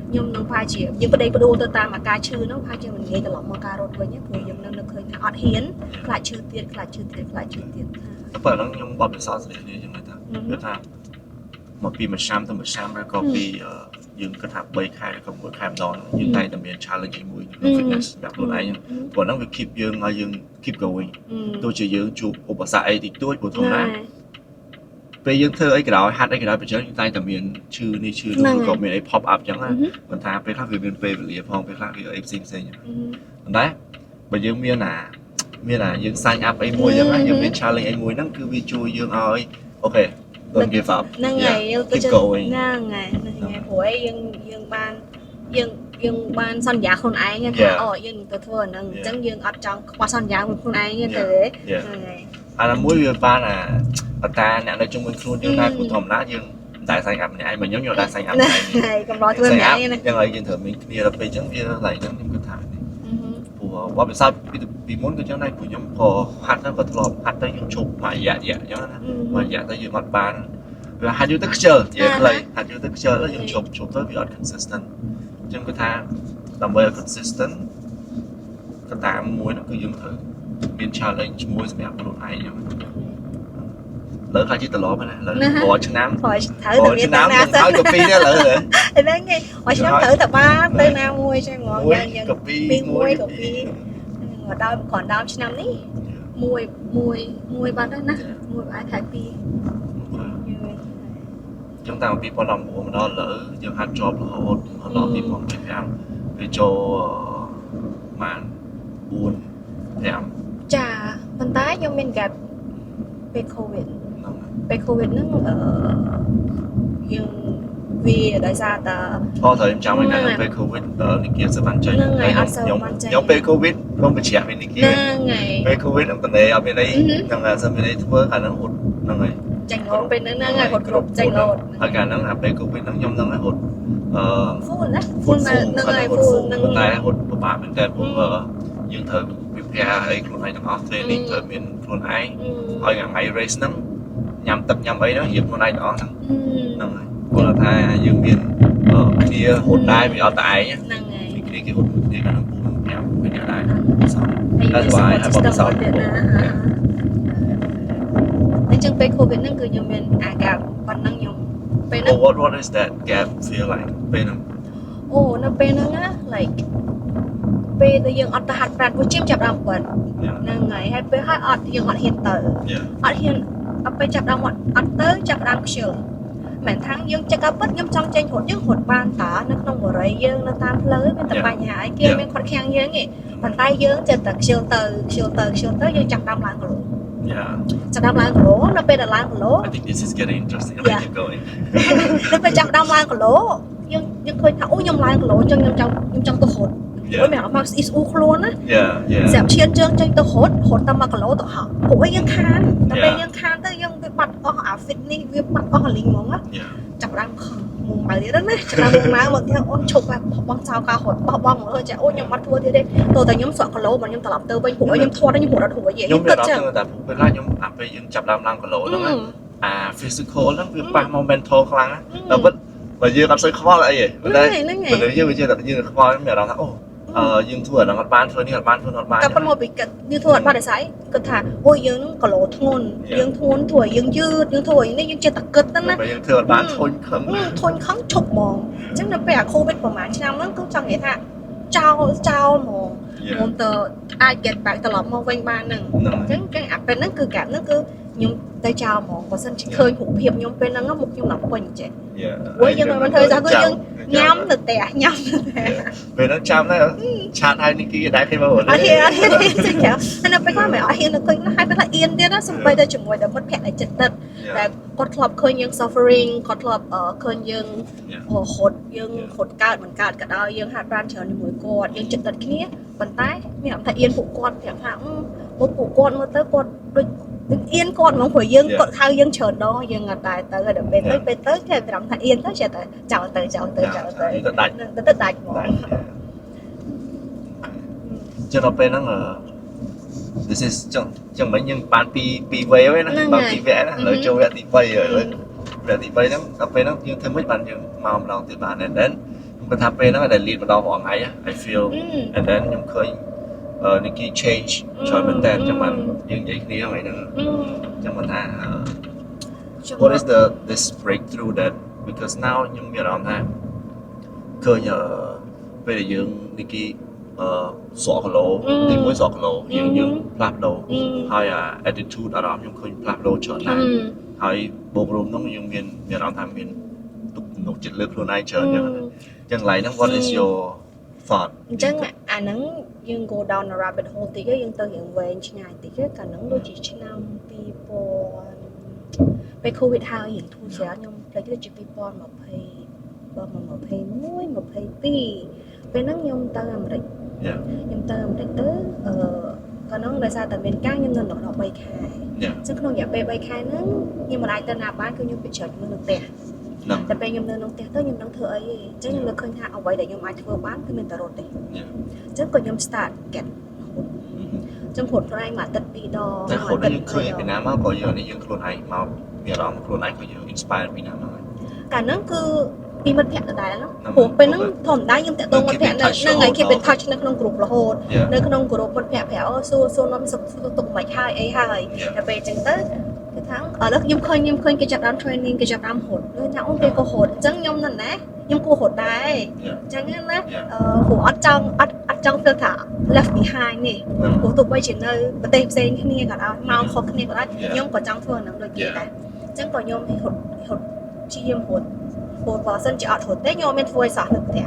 ខ្ញុំនឹងផាជាយើងប្តីបដូរទៅតាមអាការឈឺហ្នឹងផាជាមិនងាយត្រឡប់មកការរត់វិញព្រោះយើងនៅឃើញថាអត់ហ៊ានខ្លាចឈឺទៀតតែប៉ុណ្ណឹងខ្ញុំបបពិសោធន៍ស្រីនេះចឹងថាគឺថាមកពីមួយឆ្នាំទៅមួយឆ្នាំឬក៏ពីយើងគិតថា3ខែឬក៏1ខែម្ដងយើងតែតែមាន challenge មួយក្នុង fitness សម្រាប់ខ្លួនឯងព្រោះហ្នឹងវា keep យើងឲ្យយើង keep going ទោះជាយើងជួបឧបសគ្គអីតិចតួចព្រោះធម្មតាពេលយើងធ្វើអីក៏ដោយហាត់អីក៏ដោយប្រជែងតែតែមានឈឺនេះឈឺនោះក៏មានអី pop up ចឹងណាមិនថាពេលខ្លះវាមានពេលវេលាផងពេលខ្លះវាអីផ្សេងប៉ុន្តែបើយើងមានយើង sign up អីមួយចឹងណាយើងមាន challenge អីមួយហ្នឹងគឺវាជួយយើងឲ្យអូខេ don't give up ហ្នឹងហើយយើងទៅហ្នឹងហើយព្រោះអីយើងបានសន្យាខ្លួនឯងថាអូយើងទៅធ្វើអាហ្នឹងអញ្ចឹងយើងអត់ចង់ខ្វះសន្យាខ្លួនឯងទេហ្នឹងហើយអានមួយវាបានអតាអ្នកនៅជុំវិញខ្លួនយើងដែរព្រោះធម្មតាយើងតែ sign up ម្នាក់ឯងមកខ្ញុំតែ sign up ម្នាក់ឯងហើយកម្រធ្វើម្នាក់ឯងណាចឹងហើយយើងត្រូវមានគ្នាដល់ពេលអញ្ចឹងវាឡើងហ្នឹងខ្ញុំគិតថាព្រោះបបិសោតពីមុនក៏ចឹងដែរព្រោះខ្ញុំក៏ហាត់ទៅក៏ធ្លាប់ហាត់ទៅខ្ញុំជប់មួយរយៈអញ្ចឹងណាមួយរយៈទៅយើងអត់បានវាហាត់យូរទៅខ្ជិលនិយាយខ្លីហាត់យូរទៅខ្ជិលយើងជប់ទៅវាអត់ consistent អញ្ចឹងគឺថាដើម្បីឲ្យ consistent កត្តាមួយនោះគឺយើងត្រូវមាន challenge មួយសម្រាប់ខ្លួនឯងអញ្ចឹងលើខ្លះជាត្រឡប់ណាលើរាល់ឆ្នាំត្រូវតែមានណាទៅកាពីនេះលើហ្នឹងឯងរាល់ឆ្នាំត្រូវតែបានទៅណាមួយចឹងហ្មងយ៉ាងកាពីដល់ឆ្នាំនេះ មួយបាត់ហើយណាមួយអាចខែ2 chúng ta bị bỏ lòng của mình đó lỡ dương hạt job là họ đó bị bỏ Việt Nam về cho màn buồn thèm ចាប៉ុន្តែខ្ញុំមាន gap ពេល covid ពេល covid ហ្នឹងយើងវាដោយសារតែ thời em chào anh là về covid này kia sẽ bán chơi nhóm về covid không phải trẻ bên này kia về covid ông tận này ở bên đây rằng là dân bên đây thua khả năng hụt năng này ចាញ់រត់ពេលហ្នឹងថ្ងៃហត់គ្រប់ចាញ់រត់ ហើយកាលហ្នឹងអាពេលកូវីដហ្នឹងខ្ញុំហ្នឹងហត់ full ណា full ហ្នឹងហើយ full ហ្នឹង តែហត់ពិបាកមែនតើព្រោះយើងត្រូវវិភាគអីខ្លួនឯងទាំងអស់ training ត្រូវមានខ្លួនឯងហើយថ្ងៃ race ហ្នឹងញ៉ាំទឹកញ៉ាំអីហ្នឹងរៀបខ្លួនឯងទាំងអស់ហ្នឹងហ្នឹងហើយគាត់ថាយើងមានគ្នាហត់ដែរវាអត់តែឯងហ្នឹងហើយគ្នាគេហត់គ្នាកាលហ្នឹងពូ5ពេលដែរសំតែស្បាយហើយបងសោតទៀតណាអញ្ចឹងពេល covid ហ្នឹងគឺខ្ញុំមានអា gap ប៉ុណ្ណឹងខ្ញុំពេលហ្នឹង what is that gap feel like ពេលហ្នឹងអូនៅពេលហ្នឹងណា like ពេលដែលយើងអត់ទៅហាត់ប្រាណព្រោះជាចាប់ដើមប៉ុណ្ណឹងហើយហើយពេលហើយអត់យើងអត់ហ៊ានទៅអត់ហ៊ានដល់ពេលចាប់ដើមអត់ទៅចាប់ដើមខ្ជិលមិនថាយើងចិត្តក៏ពិតខ្ញុំចង់ចេញរត់យើងរត់បានតើនៅក្នុងបរិយាយើងនៅតាមផ្លូវមានតែបញ្ហាអីគេមានខាត់ខាំងយើងទេប៉ុន្តែយើងចិត្តតែខ្ជិលទៅយើងចាប់ដើមឡើងគីឡូចាប់ដើមឡើងគីឡូនៅពេលដែលឡើងគីឡូ I think this is getting interesting let's keep going នៅពេលចាប់ដើមឡើងគីឡូយើងឃើញថាអូខ្ញុំឡើងគីឡូអញ្ចឹងខ្ញុំចង់ទៅរត់អូយមែនអត់មកស្អ៊ីស្អ៊ូខ្លួនណាស្រាប់ឈានជើងចេញទៅរត់តែ1គីឡូទៅហោះព្រោះយើងខានតែពេលយើងខានទៅយើងវាបាត់អស់អា fit នេះវាបាត់អស់អាលីងហ្មងណាចាប់ដើមខំមុំមកទៀតណាចាប់ដើមមកទៀតអូនឈប់បងចោលការរត់បោះបង់មើលចាអូខ្ញុំអត់ធ្វើទៀតទេតើខ្ញុំស្រក់គីឡូមកខ្ញុំត្រឡប់ទៅវិញព្រោះខ្ញុំធាត់ខ្ញុំរត់រួចខ្ញុំគិតចឹងតែពេលខ្លះខ្ញុំអាពេលយើងចាប់ដើមឡើងគីឡូហ្នឹងអា physical ហ្នឹងវាប៉ះមក mental ខ្លាំងណាដល់ពិតបើយើងអត់សូវខ្វល់អីទេប៉ុន្តែបើយើងវាជាតែយើងខ្វល់មានអារម្មណ៍ថាអូយើងធ្វើអាហ្នឹងអត់បានធ្វើនេះអត់បានធ្វើអត់បានតែប៉ុន្តែមកពីគិតយើងធ្វើអត់បានទេស្អីគិតថាអូយើងហ្នឹងគីឡូធ្ងន់យើងធ្ងន់ធ្វើឲ្យយើងយឺតយើងធ្វើឲ្យនេះយើងចេះតែគិតទៅណាបើយើងធ្វើអត់បានធុញខឹងឈប់ហ្មងអញ្ចឹងនៅពេលអា covid ប្រហែលឆ្នាំហ្នឹងគឺចង់និយាយថាចោលហ្មងមុំទៅអាច get back ត្រឡប់មកវិញបានហ្នឹងអញ្ចឹងអាពេលហ្នឹងគឺកាប់ហ្នឹងគឺខ្ញុំទៅចោលហ្មងបើសិនជាឃើញរូបភាពខ្ញុំពេលហ្នឹងមុខខ្ញុំដល់ពេញចេះព្រោះយើងមិនធ្វើថាគឺយើងញ៉ាំទៅផ្ទះញ៉ាំទៅផ្ទះពេលហ្នឹងចាំដែរឆាតហើយនេះគេដែរគេមកអត់ហ៊ានចេះចាំហើយនៅពេលខ្លះមិនអត់ហ៊ានទៅឃើញហើយពេលខ្លះអៀនទៀតណាសំបីតែជាមួយតែមិត្តភក្តិដែលចិត្តដិតតែគាត់ធ្លាប់ឃើញយើង suffering គាត់ធ្លាប់ឃើញយើងហត់យើងហត់កើតមិនកើតក៏ដោយយើងហាត់ប្រាណច្រើនជាមួយគាត់យើងចិត្តដិតគ្នាប៉ុន្តែមានអារម្មណ៍ថាអៀនពួកគាត់ប្រាប់ថាពួកគាត់មើលទៅគាត់ដូចអៀនគាត់ហ្មងព្រោះយើងគាត់ហៅយើងច្រើនដងយើងអត់ដែរទៅដល់ពេលទៅគេប្រាប់ថាអៀនទៅចេះតែចោលទៅទៅដាច់ហ្មងចឹងដល់ពេលហ្នឹងthis is ចឹងមិញយើងបានពីវេហើយណាបានពីវគ្គណាលើចូលវគ្គទី3ហើយវគ្គទី3ហ្នឹងដល់ពេលហ្នឹងយើងធ្វើមិនបានយើងមកម្ដងទៀតបាន and then ខ្ញុំថាពេលហ្នឹងដែលលៀនម្ដងរាល់ថ្ងៃ I feel and then ខ្ញុំឃើញNikki change ច្រើនមែនតើចឹងបានយើងនិយាយគ្នាហ្នឹងចឹងមិនថា what is this breakthrough that because now ខ្ញុំមានអារម្មណ៍ថាឃើញពេលដែលយើង Nikki ស្រកគីឡូទី1ស្រកគីឡូយើងផ្លាស់ប្ដូរហើយ attitude អារម្មណ៍ខ្ញុំឃើញផ្លាស់ប្ដូរច្រើនណាស់ហើយបូករួមនោះយើងមានអារម្មណ៍ថាមានទុកទំនុកចិត្តលើខ្លួនឯងច្រើនចឹងឡើយហ្នឹង what is your thought អញ្ចឹងអាហ្នឹងយើង go down the rabbit hole តិចយើងទៅរៀងវែងឆ្ងាយតិចកាលហ្នឹងដូចជាឆ្នាំ2000ពេល covid ហើយរៀងធូរស្រាលខ្ញុំផ្លេចទៅជា2020 22ពេលហ្នឹងខ្ញុំទៅអាមេរិកខ្ញុំទៅអាមេរិកទៅកាលហ្នឹងដោយសារតែមានការខ្ញុំនៅដល់13ខែអញ្ចឹងក្នុងរយៈពេល3ខែហ្នឹងខ្ញុំមិនអាចទៅណាបានគឺខ្ញុំពិចារណានៅផ្ទះតែពេលខ្ញុំនៅក្នុងផ្ទះទៅខ្ញុំនឹងធ្វើអីទេអញ្ចឹងខ្ញុំលើកឃើញថាអ្វីដែលខ្ញុំអាចធ្វើបានគឺមានតែរត់ទេអញ្ចឹងក៏ខ្ញុំ start get អញ្ចឹងខ្លួនឯងមួយអាទិត្យ2ដងតែខ្លួនយើងឃើញពីណាមកក៏យើងខ្លួនឯងមកមានអារម្មណ៍ខ្លួនឯងក៏យើង inspire ពីណាមកកាលហ្នឹងគឺពីមិត្តភក្តិដដែលហ្នឹងព្រោះពេលហ្នឹងធម្មតាខ្ញុំតាក់ទងមិត្តភក្តិហ្នឹងហើយ keep in touch នៅក្នុងក្រុមរហូតនៅក្នុងក្រុមមិត្តភក្តិប្រាប់សួរនាំសុខទុក្ខមិនហើយអីហើយតែពេលអញ្ចឹងទៅគេថាឥឡូវខ្ញុំឃើញគេចាប់ដើម training គេចាប់ដើមហត់ដូចថាអូគេក៏ហត់អញ្ចឹងខ្ញុំនៅណាខ្ញុំគួរហត់ដែរអញ្ចឹងណាព្រោះអត់ ចង់ធ្វើថា left behind នេះព្រោះទោះបីជានៅប្រទេសផ្សេងគ្នាក៏ដោយមកខុសគ្នាក៏ដោយខ្ញុំក៏ចង់ធ្វើនឹងដូចគេដែរអញ្ចឹងក៏ខ្ញុំហត់ជាខ្ញុំហត់ព្រោះបើសិនជាអត់ហត់ទេខ្ញុំមានធ្វើឲ្យសោះនៅផ្ទះ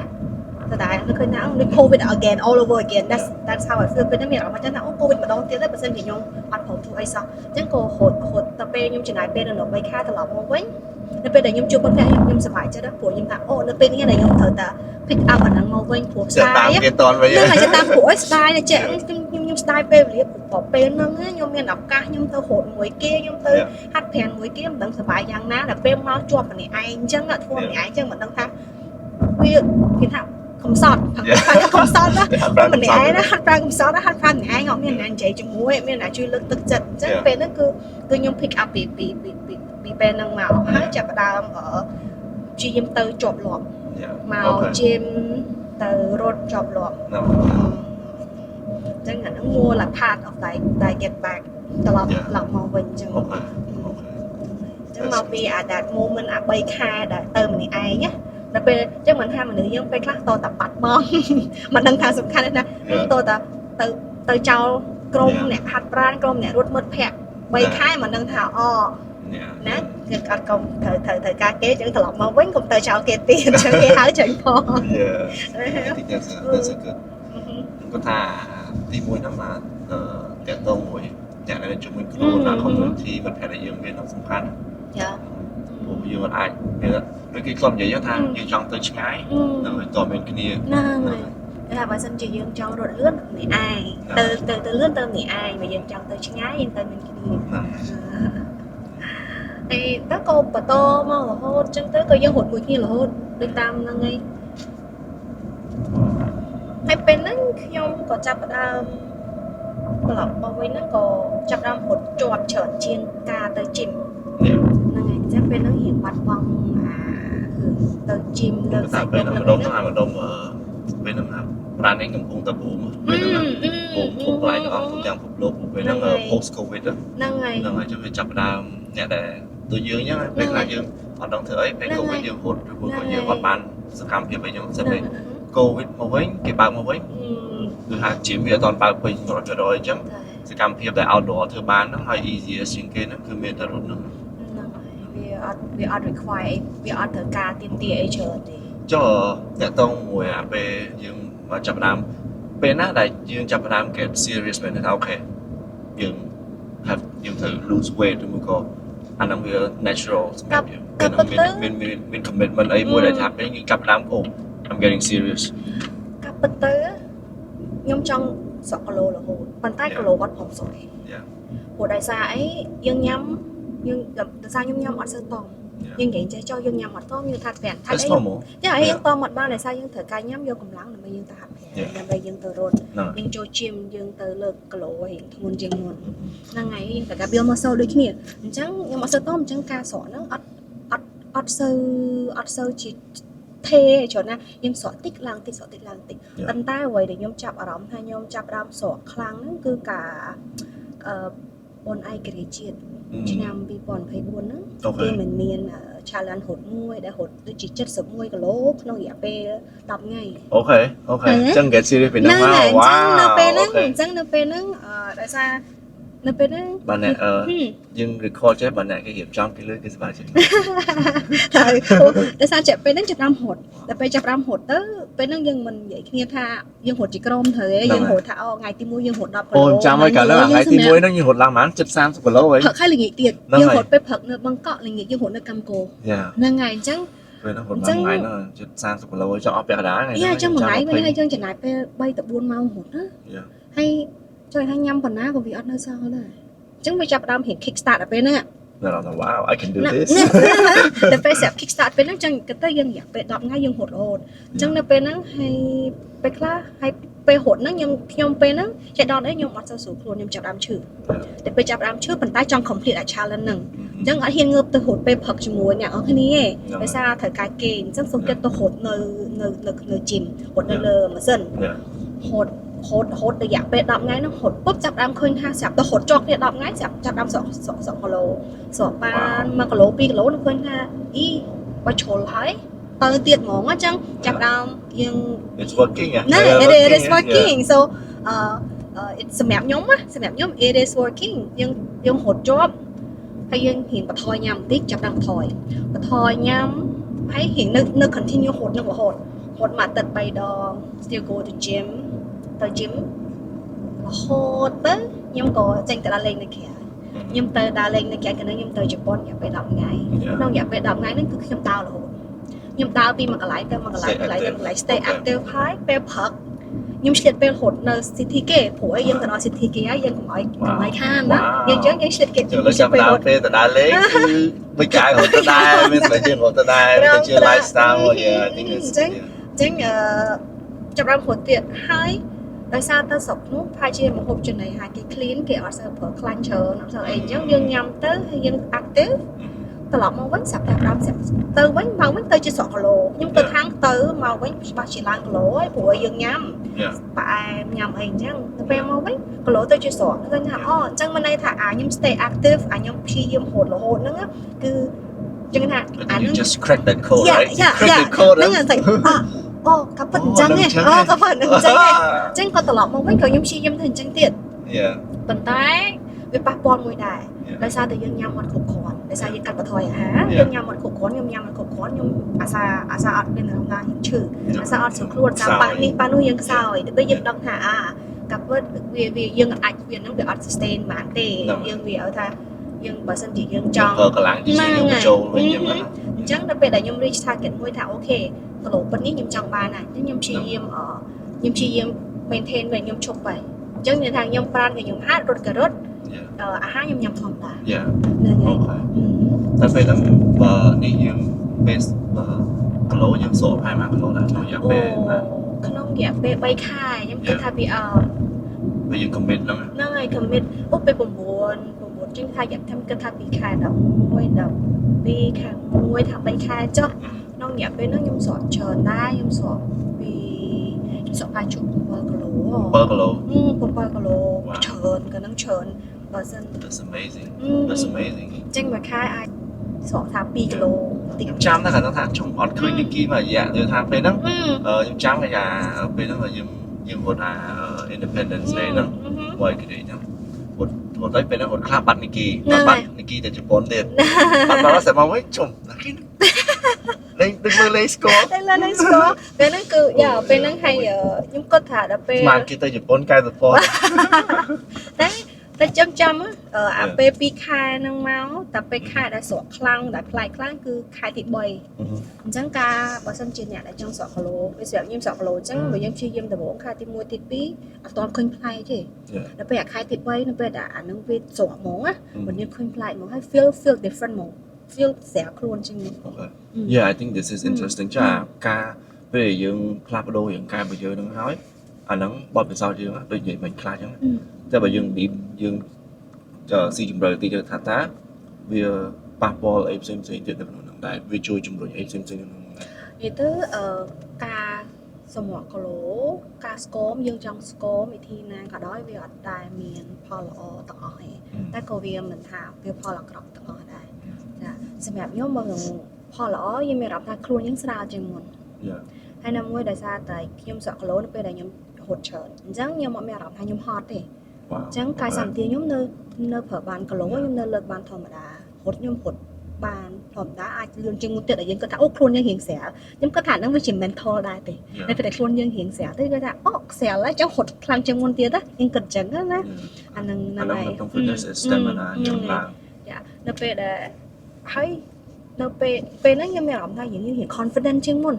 តែដែរនៅឃើញថាដូច COVID again all over again that's how I feel ពេលនេះមានអារម្មណ៍ថាអូ COVID ម្ដងទៀតហើយបើសិនជាខ្ញុំអត់ព្រមធ្វើអីសោះអញ្ចឹងក៏ហត់តែពេលខ្ញុំចំណាយពេលនៅ3ខែត្រឡប់មកវិញនៅពេលដែលខ្ញុំជួបមិត្តភក្តិខ្ញុំសប្បាយចិត្តព្រោះខ្ញុំថាអូនៅពេលនេះដែលខ្ញុំត្រូវតែ pick up អាហ្នឹងមកវិញព្រោះស្ដាយគេតន់វិញហ្នឹងហើយតាមព្រោះស្ដាយតែខ្ញុំស្ដាយពេលវេលាព្រោះពេលហ្នឹងខ្ញុំមានឱកាសខ្ញុំទៅរត់មួយគេខ្ញុំទៅហាត់ប្រាណមួយគេមិនដឹងសប្បាយយ៉ាងណាតែពេលមកជាប់ម្នាក់ឯងអញ្ចឹងធ្វើម្នាក់ឯងអញ្ចឹងមិនដឹងថាវាគេថាកំសត់កំសត់ណាម្នាក់ឯងណាហាត់ប្រាណកំសត់ណាហាត់ប្រាណម្នាក់ឯងអត់មានអ្នកនិយាយជាមួយមានអ្នកជួយលើកទឹកចិត្តអញ្ចឹងពេលហ្នឹងគឺខ្ញុំ pick up ពីពេលហ្នឹងមកហើយចាប់ផ្ដើមព្យាយាមទៅជាប់លាប់មកជីមទៅរត់ជាប់លាប់អញ្ចឹងអាហ្នឹង more like part of like get back ត្រឡប់មកវិញអញ្ចឹងអញ្ចឹងមកពី that moment 3ខែដែលទៅម្នាក់ឯងណាដល់ពេលអញ្ចឹងមិនថាមនុស្សយើងពេលខ្លះតតែបាត់បង់មិនដឹងថាសំខាន់ណាតតែទៅចោលក្រុមអ្នកហាត់ប្រាណក្រុមអ្នករត់មិត្តភ័ក្តិ3ខែមិនដឹងថាណាគឺអត់កុំត្រូវការគេអញ្ចឹងត្រឡប់មកវិញកុំទៅចោលគេទៀតអញ្ចឹងគេហៅចេញផង that's a good គាត់ថាទីមួយហ្នឹងមកតកតងមួយអ្នកដែលជាមួយខ្លួនណា community មិត្តភក្តិយើងមានសំខាន់ចាព្រោះយើងអាចមានដូចគេគាត់និយាយថាយើងចង់ទៅឆ្ងាយដើម្បីតមានគ្នាហ្នឹងហើយតែបើសិនជាយើងចង់រត់លឿនម្នាក់ឯងទៅលឿនទៅម្នាក់ឯងបើយើងចង់ទៅឆ្ងាយយើងទៅមានគ្នាតែក៏បន្តមករហូតអញ្ចឹងទៅក៏យើងរត់មួយគ្នារហូតដូចតាមហ្នឹងឯងហើយពេលហ្នឹងខ្ញុំក៏ចាប់ផ្ដើមត្រឡប់មកវិញហ្នឹងក៏ចាប់ផ្ដើមរត់ជាប់ច្រើនជាងការទៅជីមហ្នឹងឯងចាំពេលហ្នឹងរៀងបាត់បង់ទៅជីមលើសាច់ពេលហ្នឹងម្ដងពេលហ្នឹងប្រាណឯងកំពុងតែបូមពេលហ្នឹងបូមគ្រប់កន្លែងទាំងអស់ទាំងពិភពលោកពេលហ្នឹង post covid ហ្នឹងហើយចាំវាចាប់ផ្ដើមអ្នកដែលទៅយើងអញ្ចឹងពេលខ្លះយើងអត់ដឹងធ្វើអីពេល covid យើងហត់ឬមួយក៏យើងអត់បានសកម្មភាពអីអញ្ចឹងសិនពេល covid មកវិញគេបើកមកវិញគឺថាជីមវាអត់បើកពេញ100%អញ្ចឹងសកម្មភាពដែល outdoor ធ្វើបានហ្នឹងហើយ easier ជាងគេហ្នឹងគឺមានតែរត់ហ្នឹងវាអត់ require វាអត់ត្រូវការទាមទារអីច្រើនទេចុះតកតងមួយពេលយើងមកចាប់ផ្ដើមពេលណាដែលយើងចាប់ផ្ដើម get serious មែនថាអូខេយើងត្រូវ lose weight ឬមួយក៏អាហ្នឹងវា natural សម្រាប់យើងមាន commitment អីមួយដែលថាពេលយើងចាប់ផ្ដើមអូ I'm getting serious កាប់ពិតទៅខ្ញុំចង់សក់គីឡូរហូតប៉ុន្តែគីឡូអត់ផងសុខទេព្រោះដោយសារអីយើងញ៉ាំយើងដោយសារខ្ញុំញ៉ាំអត់សូវតង់យើងនិយាយចេះចោះយើងញ៉ាំអត់តយើងថាត់ប្រាណថាអីចាយើងតមកបានដោយសារយើងត្រូវការញ៉ាំយកកម្លាំងដើម្បីយើងទៅហាត់ប្រាណដើម្បីយើងទៅរត់យើងចូលជីមយើងទៅលើកគីឡូរៀងធ្ងន់ជាងមុនហ្នឹងហើយយើងត្រូវការ build muscle ដូចគ្នាអញ្ចឹងខ្ញុំអត់សូវតអញ្ចឹងការស្រកហ្នឹងអត់សូវជាទេច្រើនណាយើងស្រកតិចឡើងតិចស្រកតិចឡើងតិចប៉ុន្តែអ្វីដែលខ្ញុំចាប់អារម្មណ៍ថាខ្ញុំចាប់ដើមស្រកខ្លាំងហ្នឹងគឺការបងឯករាជ្យជាតិឆ្នាំ2024ហ្នឹងគេមិនមាន challenge ហត់មួយដែលហត់ដូចជា71គីឡូក្នុងរយៈពេល10ថ្ងៃអូខេអញ្ចឹង get serious ពេលហ្នឹងមកវ៉ាវនៅពេលហ្នឹងដោយសារនៅពេលហ្នឹងបាទអ្នកយើង record ចេះបាទអ្នកគេរៀបចំគេលើគេសប្បាយចិត្តហើយដោយសារចេះពេលហ្នឹងចាប់តាមហត់តែពេលចាប់តាមហត់ទៅពេលហ្នឹងយើងមិននិយាយគ្នាថាយើងហត់ជាក្រុមត្រូវទេយើងហត់ថាថ្ងៃទី1យើងហត់10គីឡូអូចាំឲ្យកាលថ្ងៃទី1ហ្នឹងយើងហត់ឡើងប្រហែល30គីឡូហីផឹកហើយល្ងាចទៀតយើងហត់ពេលផឹកនៅបឹងកក់ល្ងាចយើងហត់នៅកម្ពុជាហ្នឹងហើយអញ្ចឹងពេលហ្នឹងហត់ឡើងថ្ងៃហ្នឹង30គីឡូចង់អស់ពាក់កណ្ដាលថ្ងៃហ្នឹងអញ្ចឹងមួយថ្ងៃវិញហើយយើងចំណាយពេល3ទៅ4ម៉ោងហត់ណាហើយជួយថាញ៉ាំប៉ុណ្ណាក៏វាអត់នៅសល់ដែរអញ្ចឹងវាចាប់ផ្ដើមរៀង kick start ដល់ពេលហ្នឹងwow I can do this តែពេលស្រាប់ kick start ពេលហ្នឹងអញ្ចឹងគិតទៅយើងរយៈពេល10ថ្ងៃយើងហត់រហូតអញ្ចឹងនៅពេលហ្នឹងហើយពេលខ្លះហើយពេលហត់ហ្នឹងខ្ញុំពេលហ្នឹងចេះដល់អីខ្ញុំអត់សូវស្រួលខ្លួនខ្ញុំចាប់ដើមឈឺតែពេលចាប់ដើមឈឺប៉ុន្តែចង់ complete អា challenge ហ្នឹងអញ្ចឹងអត់ហ៊ានងើបទៅហត់ពេលផឹកជាមួយអ្នកនរគ្នាទេដោយសារត្រូវការគេអញ្ចឹងសូមចិត្តទៅហត់នៅ gym ហត់នៅលើម៉ាស៊ីនហត់រយៈពេល10ថ្ងៃនោះហត់ពុបចាប់ដើមឃើញថាស្រាប់ទៅហត់ជាប់គ្នា10ថ្ងៃស្រាប់ចាប់ដើមស្រកគីឡូស្រកបាន1គីឡូ2គីឡូនឹងឃើញថាអ៊ីបើជ្រុលហើយ tơ tiệt mỏng á chăng chập đam nhưng It's working à? it is working so it's mẹp nhóm á it is working nhưng hột job hay nhưng hiện bật thôi nhầm tiết chập đam bật thôi nhầm hay hiện nó continue hột mà tật bay đo still go to gym hột tới nhưng có tranh tại lên này kìa nhưng tới đa lên này kìa cái nó nhưng tới Japanอย่าไปดับไงน้องอย่าไปดับไงนั่นคือខ្ញុំតើរហូតខ្ញុំតើពីមកកន្លែងទៅមកកន្លែង stay active ហើយពេលព្រឹកខ្ញុំឆ្លៀតពេលរហូតនៅ city គេព្រោះអីយើងទៅដល់ city គេហើយយើងកុំឲ្យខានណាយើងឆ្លៀតគេ Rồi xong đào phê từ đá lấy với cái hột từ đá bên phải chơi hột từ đá bên chơi lifestyle yeah I think it's ចឹងចាប់បានហូតទៀតហើយដោយសារទៅស្រុកនោះផាជាមហូបចំណីហើយគេ clean គេអត់សូវប្រើខ្លាញ់ច្រើនអត់សូវអីចឹងយើងញ៉ាំទៅហើយយើង active ត្រឡប់មកវិញស្រាប់តែ5ទៅវិញមកវិញទៅជាស្រកគីឡូខ្ញុំទៅខាងទៅមកវិញច្បាស់ជាឡើងគីឡូហើយព្រោះយើងញ៉ាំផ្អែមញ៉ាំអីចឹងទៅពេលមកវិញគីឡូទៅជាស្រកឃើញថាអូអញ្ចឹងមិនន័យថាខ្ញុំ stay active ខ្ញុំព្យាយាមហូតរហូតហ្នឹងគឺចឹងថាអានឹង just crack the code right crack the code ហ្នឹងតែអូក៏ប៉ុណ្្នឹងចឹងក៏ប៉ុណ្្នឹងចឹងចឹងក៏ត្រឡប់មកវិញក៏ខ្ញុំព្យាយាមធ្វើអញ្ចឹងទៀតប៉ុន្តែវាប៉ះពាល់មួយដែរដោយសារតែយើងញ៉ាំអត់គ្រប់គ្រាន់ដោយសារយើងកាត់បន្ថយអាហារយើងញ៉ាំអត់គ្រប់គ្រាន់ខ្ញុំញ៉ាំអត់គ្រប់គ្រាន់ខ្ញុំអាសាអត់មានអារម្មណ៍ថាខ្ញុំឈឺអាសាអត់ស្រួលខ្លួនតាមប៉ះនេះប៉ះនោះយើងខ្សោយទៅពេលយើងដឹងថាកាប់វាយើងអាចវាហ្នឹងវាអត់ sustain បានទេយើងវាឲ្យថាយើងបើសិនជាយើងចង់កន្លងជាយើងចូលវិញយ៉ាងណាអញ្ចឹងដល់ពេលដែលខ្ញុំ reach target មួយថាអូខេគីឡូប៉ុណ្នេះខ្ញុំចង់បានហើយខ្ញុំព្យាយាម maintain វិញខ្ញុំឈប់ទៅអញ្ចឹងមានថាខ្ញុំប្រានខ្ញុំហាត់រត់ក៏រត់អាហារខ្ញុំញ៉ាំធម្មតាហ្នឹងហើយតែពេលហ្នឹងបើនេះយើង base គីឡូយើងសក់ប្រហែល1គីឡូដែរក្នុងរយៈពេលក្នុងរយៈពេល3ខែខ្ញុំគិតថាវាពេលយើង commit ហ្នឹងហើយ commit អូពេល9ចឹងថាយ៉ាងខ្ញុំគិតថា2ខែ11 12ខែ1ថា3ខែចុះក្នុងរយៈពេលហ្នឹងខ្ញុំស្រកច្រើនដែរខ្ញុំស្រកពីស្រកអាចជុំ7គីឡូ7គីឡូច្រើនក៏នឹងច្រើនបើសិន That's amazing ចឹងមួយខែអាចស្រកថា2គីឡូតិចចាំថាគាត់ថាខ្ញុំអត់ឃើញនីគីមករយៈទៅថាពេលហ្នឹងខ្ញុំចាំថាពេលហ្នឹងយើងហត់ថា independence day ហ្នឹងមួយគេហ្នឹងហត់ទៅពេលហ្នឹងហត់ខ្លះបាត់នីគីបាត់នីគីទៅជប៉ុនទៀតបាត់ដល់តែមកវិញជុំលេងទឹកមើលលេងស្គរពេលហ្នឹងគឺពេលហ្នឹងហើយខ្ញុំគិតថាដល់ពេលស្មានគេទៅជប៉ុនកែសពតតែចាំអាពេល2ខែហ្នឹងមកតែពេលខែដែលស្រកខ្លាំងដែលផ្លែខ្លាំងគឺខែទី3អញ្ចឹងការបើសិនជាអ្នកដែលចង់ស្រកគីឡូវាស្រាប់ខ្ញុំស្រកគីឡូអញ្ចឹងបើយើងព្យាយាមដំបូងខែទី1ទី2អត់ទាន់ឃើញផ្លែទេដល់ពេលអាខែទី3នៅពេលដែលអាហ្នឹងវាស្រកហ្មងណាបើយើងឃើញផ្លែហ្មងហើយ feel different ហ្មង feel ស្រាលខ្លួនជាងនេះ Yeah I think this is interesting ចាការពេលយើងផ្លាស់ប្ដូរយ៉ាងកែបើយើងនឹងហើយអាហ្នឹងបបពិសោធន៍យើងដូចនិយាយមិញខ្លះអញ្ចឹងតែបើយើងស៊ីជម្រៅទីទៅថាតើវាប៉ះពាល់អីផ្សេងៗទៀតនៅក្នុងហ្នឹងដែរវាជួយជំរុញអីផ្សេងៗនៅក្នុងហ្នឹងដែរនិយាយទៅការសម្រក់គីឡូការស្គមយើងចង់ស្គមវិធីណាក៏ដោយវាអត់ដែលមានផលល្អទាំងអស់ទេតែក៏វាមិនថាវាផលអាក្រក់ទាំងអស់ដែរចាសម្រាប់ខ្ញុំមកផលល្អយើងមានអារម្មណ៍ថាខ្លួនយើងស្រាលជាងមុនហើយនៅមួយដោយសារតែខ្ញុំស្រកគីឡូនៅពេលដែលខ្ញុំហត់ច្រើនអញ្ចឹងខ្ញុំអត់មានអារម្មណ៍ថាខ្ញុំហត់ទេអញ្ចឹងកាយសម្បទាខ្ញុំនៅប្រើបានគីឡូខ្ញុំនៅលើកបានធម្មតាហត់ខ្ញុំហត់បានធម្មតាអាចលឿនជាងមុនទៀតដែលយើងគិតថាអូខ្លួនយើងរៀងស្រាលខ្ញុំគិតថាហ្នឹងវាជា mental ដែរទេតែពេលខ្លួនយើងរៀងស្រាលទៅគាត់ថាអូស្រាលហើយចង់ហត់ខ្លាំងជាងមុនទៀតយើងគិតអញ្ចឹងណាអាហ្នឹងហើយក្នុង fitness stamina យើងឡើងចានៅពេលដែលហើយនៅពេលហ្នឹងខ្ញុំមានអារម្មណ៍ថាយើងរៀង confident ជាងមុន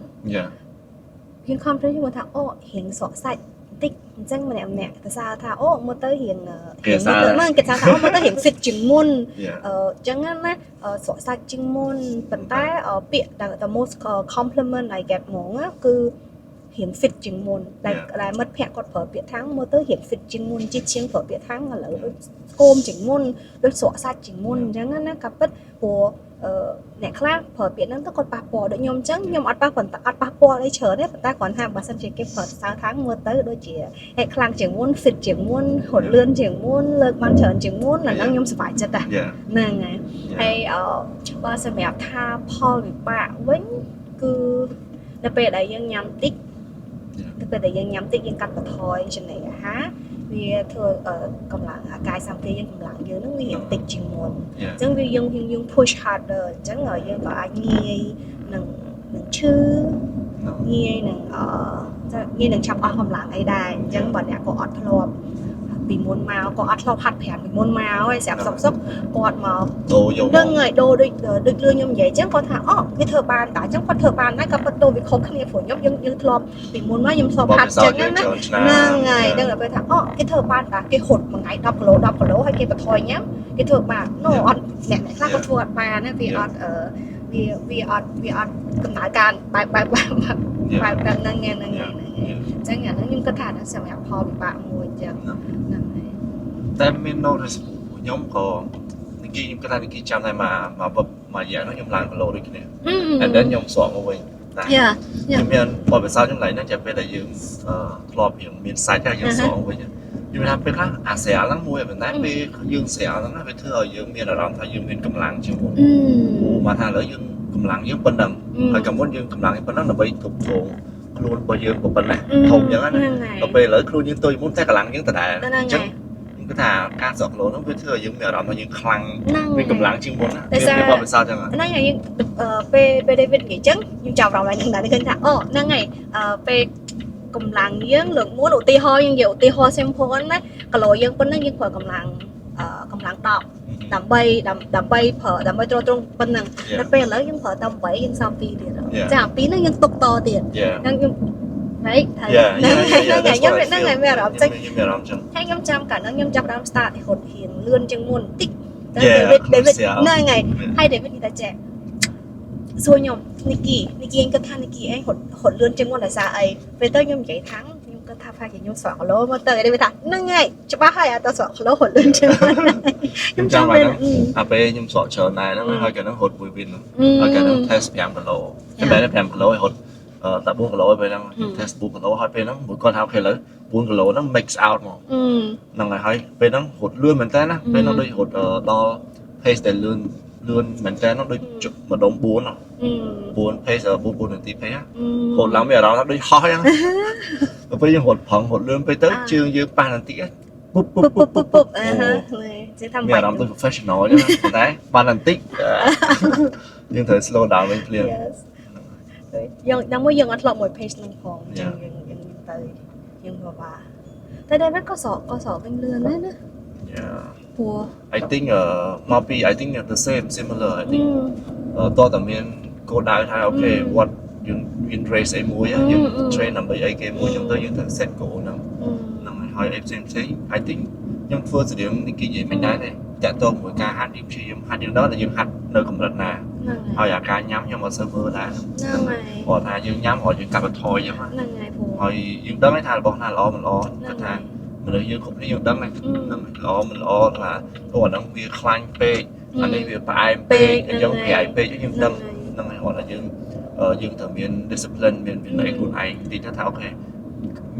រៀង confident ជាងមុនថាអូរៀងស្រកសាច់តិចអញ្ចឹងម្នាក់ទៅសារថាអូមកទៅរៀងគេសារថាអូមកទៅរៀង fit ជាងមុនអញ្ចឹងណាស្រកសាច់ជាងមុនប៉ុន្តែពាក្យតែ most compliment I get ហ្មងគឺរៀង fit ជាងមុនដែលមិត្តភក្តិគាត់ប្រើពាក្យថាមកទៅរៀង fit ជាងមុនជាងប្រើពាក្យថាឥឡូវដូចស្គមជាងមុនដូចស្រកសាច់ជាងមុនអញ្ចឹងណាក៏ពិតព្រោះអ្នកខ្លះប្រើពាក្យហ្នឹងទៅគាត់ប៉ះពាល់ដូចខ្ញុំអញ្ចឹងខ្ញុំអត់ប៉ះពាល់អីច្រើនទេប៉ុន្តែគ្រាន់តែបើសិនជាគេប្រើសារថាមើលទៅដូចជាហេតុខ្លាំងជាងមុន fit ជាងមុនហត់លឿនជាងមុនលើកបានច្រើនជាងមុនអាហ្នឹងខ្ញុំសប្បាយចិត្តហ្នឹងហើយហើយបើសម្រាប់ថាផលវិបាកវិញ cứ nó về đây dân nhắm tích nó về đây dân nhắm tích dân cắt vào thôi cho này há vì thường ở công lặng cái sang phía dân công lặng dưới nó nguy hiểm tích chừng nguồn chẳng vì dân push harder chẳng ở dân có ai nghe nâng chứ nghe nâng chọc ở công lặng ấy đài chẳng bọn nhà có ọt lộp bị môn máu có ọt lộp hạt phèn bị môn máu hay xẹp sọc sốc có ọt máu đơn người đô địch lương nhom vậy chẳng có thả cái thợ bàn đã chẳng có thợ bàn nãy gặp tôi bị khóc khăn phổi nhóc dân lộp bị môn máu nhom sọc hạt chẳng á nè ngày đơn là phải thả cái thợ bàn đã cái hột mà ngày đọc lỗ hay cái bật thôi nhá cái thợ bàn nó ọt nè khác có thua bàn vì ọt ở vì ọt cầm nải can bài nâng nghe chẳng hạn nó nhưng cái thả nó sẽ mẹพอ bị bạn mùi chẳngแต่ไม่โน้ตnhóm có những cái chăm này mà dạng nó nhóm làng của lô đấy kia and then nhóm sọ của mình nhưng màพอไปซ้อมnhóm này nóจะเป็นอะไรยืมรอบอย่างมีสายใจยืมสองไปยืมทำเป็นละเสียลังมวยแบบนั้นไปยืมเสียลังนั้นไปเถื่อยืมมีอะไรเราถ้ายืมเป็นกำลังเชียวมาถ้าแล้วยืมกำลังยืมเป็นดังถ้ากำลังยืมกำลังเป็นนั้นเราไปถูกโกงครูไปยืมกับเป็นไหนถมอย่างนั้นเราไปเลยครูยืมตัวยืมแต่กำลังยืมแต่ไหนจังก็ถ้าการสอบโลต้องไปเถื่อยืมเดี๋ยวเรามายืมคลังเป็นกำลังจริงบนนะยืมพอเป็นซาจังอ่ะนั่นไงยังไปได้เป็นกี่จังยังจับเราอะไรอย่างนั้นขึ้นค่ะนั่นไงไปกำลังยังเหลืองม้วนอุติฮอยังอยู่อุติฮอเซมโพนนะกะโลยังเป็นนั่นยังเผื่อกำลังตอบดำใบเผื่อดำใบตรงเป็นนั่งแล้วเป็นแล้วยังเผื่อดำใบยังซ้ำปีเดียวจากปีนั้นยังตกต่อเดียวยังđấyนั่งไงไม่รับจังให้ย้ำจำกันนั่งย้ำจำรำสตาร์ทหดเห็นเลื่อนจังมุนติ๊กเดวิดนั่งไงให้เดวิดนี่แต่แจกส่วนยมนิกกี้เองก็ท่านิกกี้เองหดเลื่อนจังมุนแต่ซาไอเฟเตอร์ยมใหญ่ทั้งยมก็ท่าพาเห็นยมสองโลมาเตอร์ได้ไหมท่านั่งไงจะบ้าให้ตัวสองโลหดเลื่อนจังมุนย้ำจำไว้นะไปย้ำสอนเชิญนายแล้วให้กันนั่งหดบุยบินให้กันนั่งเทสแพมกะโลให้แม่ได้แพมกะโลให้หดtại 4 kgไปนั่ง test 4 kg ให้ไปนั่งบุญก้อนเท้าเคยเลย4 kg นั่ง mix out มั้งนั่งไงให้ไปนั่งหดเลื่อนเหมือนกันนะไปนั่งด้วยหดดอ pace แต่เลื่อนเหมือนกันนั่งด้วยจุดมาดมบุญอ่ะบุญ pace บุญหนึ่งตี pace หดหลังไม่เอาเราด้วยห้อยนะไปยังหดผังหดเลื่อนไปtới chươngยืมปานนันตีปุ๊บไม่เอาเราตัว professional ใช่ไหมđấy ปานนันตียังเธอ slow down ไม่เปลี่ยนยังไม่ยังอัดลองหมดเพจนึงของยังเตยยังบ้าแต่ได้ไหมก็สอบเป็นเรือนนั่นนะปัว I think maybe I think the same similar I think ตัวแต่เมียนก็ได้ทายโอเค what ยัง race ไอ้มวยยัง train นำไปไอ้เกมมวยยังตัวยังถึง set goal นั่งให้ FCMC I think ยัง first เดี๋ยวนี่กี่อย่างไม่ได้เลยแต่ตัวมวยการหัดยังชีมหัดยังđó làยังหัดnơi cùng lần nào họอยากการย้ำยังมาเซิร์ฟเวอร์ได้พอทายยังย้ำhọยังกลับมาทอยยังhọยังđấngให้ทายบอกทายล้อมันล้อก็ทายมันเลยยังคงที่ยังđấng nàyล้อมันล้อlàตัวđấng việcคลายเป๊ะอันนี้việcไปเป๊ะยังใหญ่เป๊ะยังđấng đấng này họ làยังthử miền discipline miền này luôn ai thìถ้าโอเค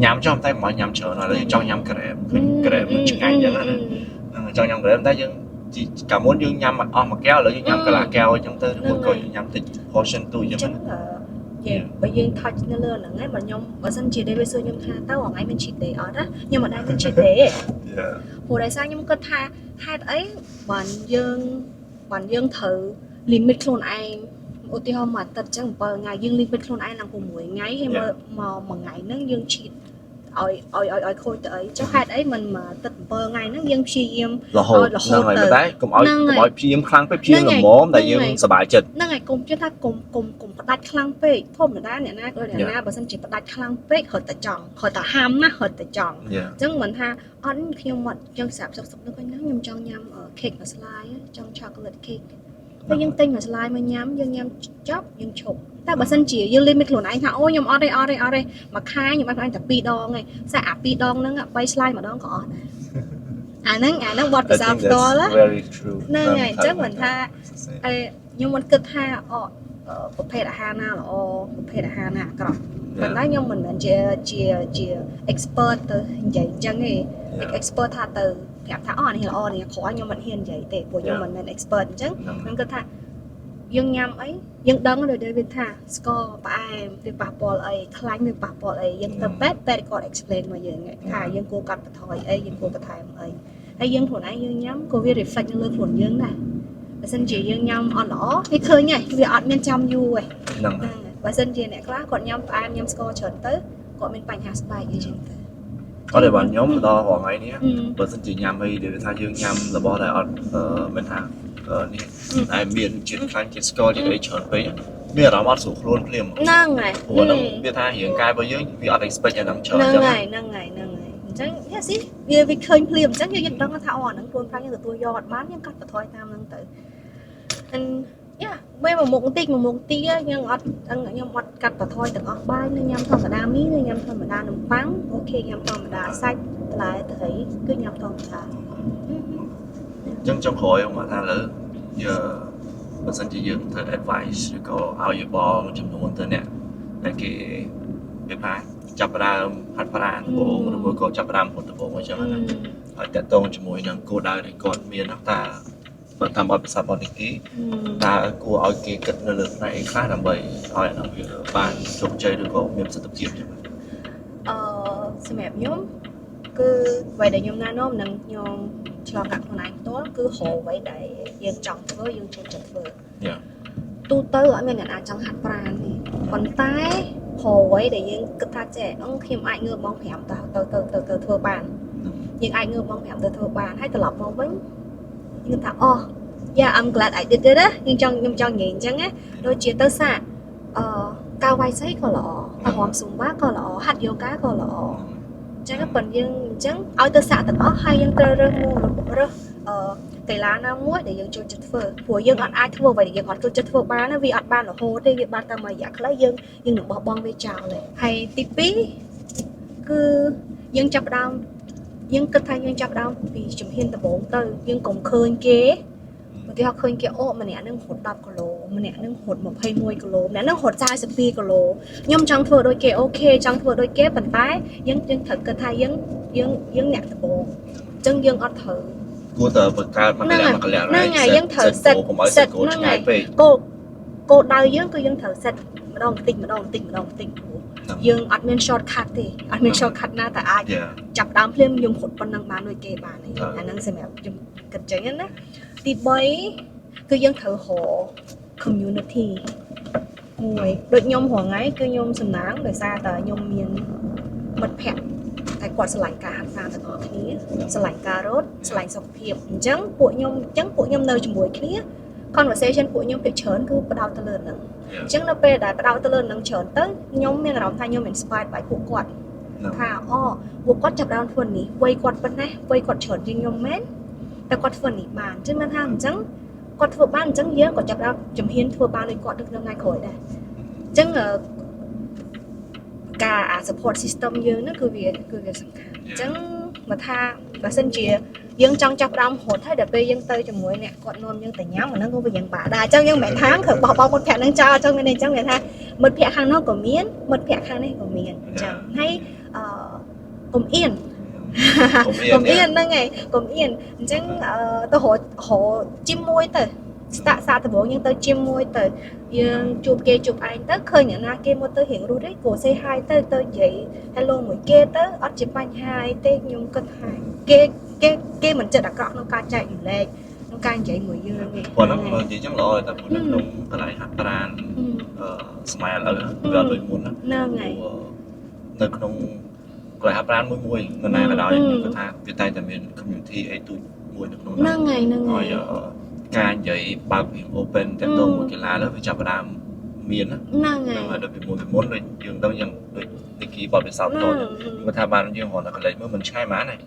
ย้ำtrong tay mọiย้ำเชิญlà trongย้ำกระเด็นมันง่ายอย่างนั้นtrongย้ำกระเด็นได้ยังcả muốn dương nhâm mà kéo lại dương nhâm cái là kéo trong tư muốn coi dương nhâm thì portion tôi cho mình bây giờ thay nó lên là ngay mà nhom ở sân chỉ để bây giờ nhom tha tao ở ngay bên chỉ để ở đó nhưng mà đây bên chỉ để hồi đại sao nhom có tha ấy bạn dương thử limit luôn anh ô tô hôm mà tật chẳng bờ ngày dương limit luôn anh làm cùng mỗi ngày hay mà ngày nó dương chỉ ỏi khôi tới cho hai ấy mình mà tật bờ ngày nó dân PM là hồi là đấy cùng ỏi PM khănไปPM là móm tại dân สบายចិត្ត นั่นไงกลมจะถ้ากลมประดัดคลั่งเป๊ะท่อมหน้าเนี่ยนะก็เนี่ยนะบางสันจิประดัดคลั่งเป๊ะเขาแต่จ่องเขาแต่ห้ามนะเขาแต่จ่องจังเหมือนท่าอันขยมหมดยังสับนึกว่าน้ำยำจ่องยำเค้กกับสไลด์จ่องช็อกโกแลตเค้กแต่ยังเต็งกับสไลด์มันยังจ๊อบยังฉกแต่บางสันจิยังเล่นไม่หลุดไอ้ท่าโอ้ยำออดมาค้ายำอันแต่ปีดองไงสะอาดปีดองนั่งใบสไลด์มาดองก็อดนั่งบอดไปซ้ำตัวแล้วนั่นไงจังเหมือนท่าไอ้ยังมันเกิดท่าประเภทอาหารน่ะหรอประเภทอาหารน่ะกรอบแต่ได้ยังมันเจี expert ตัวใหญ่จังไง expert ท่าตัวแถบท่านี่ละนี่ขอยังมันเฮียนใหญ่แต่พวกยังมัน expert จังมันก็ท่า dương nhâm ấy dương đắng rồi đây bên thà score bài về bà bò ấy khánh về bà bò ấy dương tập bét tại còn explain mà dương ấy thà dương cô cắt thỏi ấy dương cô cắt thải ấy hay dương thổi ấy dương nhắm cô viết reflect lên thổi dương này và sân chỉ dương nhâm ở đó cái khơi nhảy vì ở bên trong du ấy và sân chỉ này khác còn nhâm ai nhâm score chọn tới còn bên bành hạt bài cái chuyện có thể bạn nhóm đo hoàng ấy nhé bởi sân chỉ nhằm hay để thay dương nhằm là bỏ đại ở bên hàngนี่ไอ้เบียนจิตครั้งจิตสกอร์ที่ได้เฉินไปเบียร์เรามาสู่โคลนเพลียม นั่งไง หัวน้องเบียร์ท่าเหียงกายไปเยอะวิอัด expect อย่างน้ำเฉิน นั่ง จัง ไงจังเนี่ยสิเบียร์วิเคยเพลียมจังยังยังต้องมาท่าอ่อนนั่งโคลนครั้งยังตัวยอดบ้านยังกัดกระถอยตามนั่งตื่นอันเนี่ยไม่มามุกตียังอัดยังอัดกัดกระถอยแต่ออกบ้านนึงยำธรรมดามีนึงยำธรรมดาหนุ่มปังโอเคยำธรรมดาไส้หลายแต่ก็ยำธรรมดาจังจังคอยออกมาท่าเลยgiờ bản thân chỉ dừng thời advice rồi có ao dự bò trong đồng tiền nè là cái việc phải chập ra hạt phá bộ rồi có chập ra một bộ mới cho nó ở tại tông cho mỗi những cô đại để còn miền nước ta vẫn tham bảo sản phẩm kỹ ta cô ở cái cận lực này khá là bầy hỏi là việc bạn trồng chơi được có miền sự tập chiến xem em nhóm cứ vậy để nhóm nano nâng nhóm cho các con anh tốt cứ hồ vậy để dân trồng với dân trồng vừa tu tới ở bên này trong hạt pran thì còn tái hồ vậy để dân cực thà trẻ nó khi mà ai ngược bóng hẻm từ thừa bàn nhưng ai ngược bóng hẻm từ thừa bàn hay từ lọc màu bánh nhưng thà yeah I'm glad I did it đó nhưng trong nhìn chẳng á đôi chia tới xa cao vai sấy có lọ hòm sùng bát có lọ hạt vô cá có lọ chẳng có phần dân chẳng ở tới xã tận đó hay dân tơ rơ mua rồi cái lá nó muối để dân cho chất phở của dân ăn ai thua vậy để dân ăn cho chất phở bán nó vì ăn ban ở hồ đây việc ban ta mà giặc lấy dân được bỏ bong về chào này hay tivi cứ dân chập đau dân cất thay dân chập đau vì chúng hiên tập 4 từ dân cùng khơi kế mà cái họ khơi kế mà nè nâng hột đập kilo mà nè nâng hột 21 kilo nè nâng hột chai 12 kilo nhưng trong thừa đôi kế ok trong thừa đôi kế bàn tay dân thật cất thay dân nhặt tập 4 chân dân ăn thử cô tờ bậc cao mà cái lẽ này ngày dân thử sạch này cô đau dân cứ dân thử sạch mà đong tình dân admin shortcut thì admin shortcut na tại ai chập đám phim dùng hột phần năng bán đôi kế bàn này anh năng xem dùng cất tránh á thì bấy cứ dân thử hộ community ngồi đội nhôm hoàng ấy cứ nhôm sầm nắng để xa tờ nhôm miền mật phèn tại quạt sờ lạnh cả hạt vàng từ đó kia sờ lạnh cà rốt sờ lạnh sọc hiệp trắng bộ nhôm nơi chùm muối kia conversation bộ nhôm bị chớn cứ bắt đầu từ lớn nữa trắng nó về đại bắt đầu từ lớn nâng chớn tới nhôm miền nào thay nhôm inspired by bộ quạt thà bộ quạt chập đan phần này quay quạt bên này quay quạt chớn trên nhôm mếnแต่กอดฝืนอีกบานจนมันทำจังกอดฝืนบ้านจังเยอะกอดจับเราจำเฮียนฝืนบ้านเลยกอดดึกเรื่องไงข่อยได้จังการsupport system เยอะนั่นคือเวียสำคัญจังมาท่ามาเส้นเจียยังจังจับเราโหดให้เดี๋ยวไปยังเตยจมูกเนี่ยกอดนวมยังแต่ย้ำมันนั่งก็ไปยังบ่าได้จังยังแม่ทางเขาบอกหมดแผลนั่งจ้าจังในจังเนี่ยท่าหมดแผลข้างนอกก็เมียนหมดแผลข้างในก็เมียนจังให้กลมเอียนcũng yên đó ngày cũng yên chẳng tôi hộ chim môi từ tạ xa từ bộ nhưng tôi chim môi từ chụp anh tới khơi những na kia mua tới hiện rồi đấy cổ xe hai tới vậy hello người kia tới ở chụp anh hai tên nhung cân hai kia mình chưa đặt cọc nó ca chạy lên nó ca chạy người dương này còn nó chỉ chẳng lo là một lần đông cái này hạt tràn smile ở đời muốn nó ngày nơi không lại hấp rán mùi người này là đó những cái thang Việt Tây tại miền community ấy tụi mùi được nông năng ngày rồi ca vậy bao biển open tại tôi một cái lá đó với chập đam miền á năng ngày mà được bị muốn rồi dừng đâu dừng rồi đi ký bảo về sau tôi nhưng mà thà bàn dừng họ là cái lấy mới mình sai má này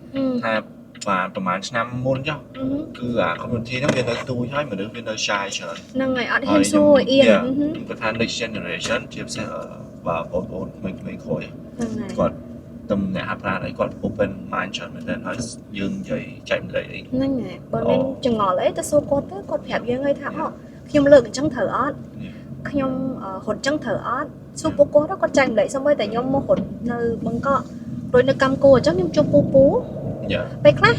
thà vàประมาณnăm môn chứ cứ community nó viên nơi tôi thấy mà được viên nơi sai trời năng ngày ở đây xui yên cái thang next generation tiếp sẽ và ổn mình khỏi còn tầm này hấp ra đấy còn open mind cho nên nói dương vậy chạy lạiนั่นไงบนนั้นจังหวะเลยแต่โซโก้tớiกดแผลยังไงถามhọ khi mà lượng trắng thở ót khi nhom hột trắng thở ót số bố cố đó có chạy lại xong rồi tại nhom mua hột nơi bằng cọ rồi nơi cầm cô chắc nhom cho pú vậy khác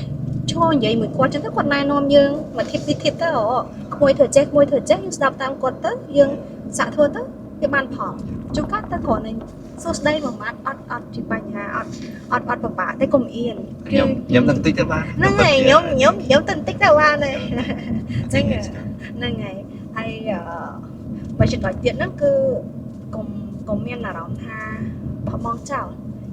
cho vậy mình qua chân tới quạt này nom dương mà thiệt tới họ មួយធ្វើចេះយើងស្ដាប់តាមគាត់ទៅយើងសាក់ធ្វើទៅវាបានផលជួនកាលទៅគ្រាន់តែសួស្ដីមួយម៉ាត់អត់ជាបញ្ហាអត់ពិបាកទេកុំអៀន ខ្ញុំទៅតិចទៅបាន ហ្នឹងហើយខ្ញុំទៅបន្តិចទៅបានហើយចឹងហ្នឹងហើយហើយបើចំណុចទៀតហ្នឹងគឺកុំមានអារម្មណ៍ថាបោះបង់ចោល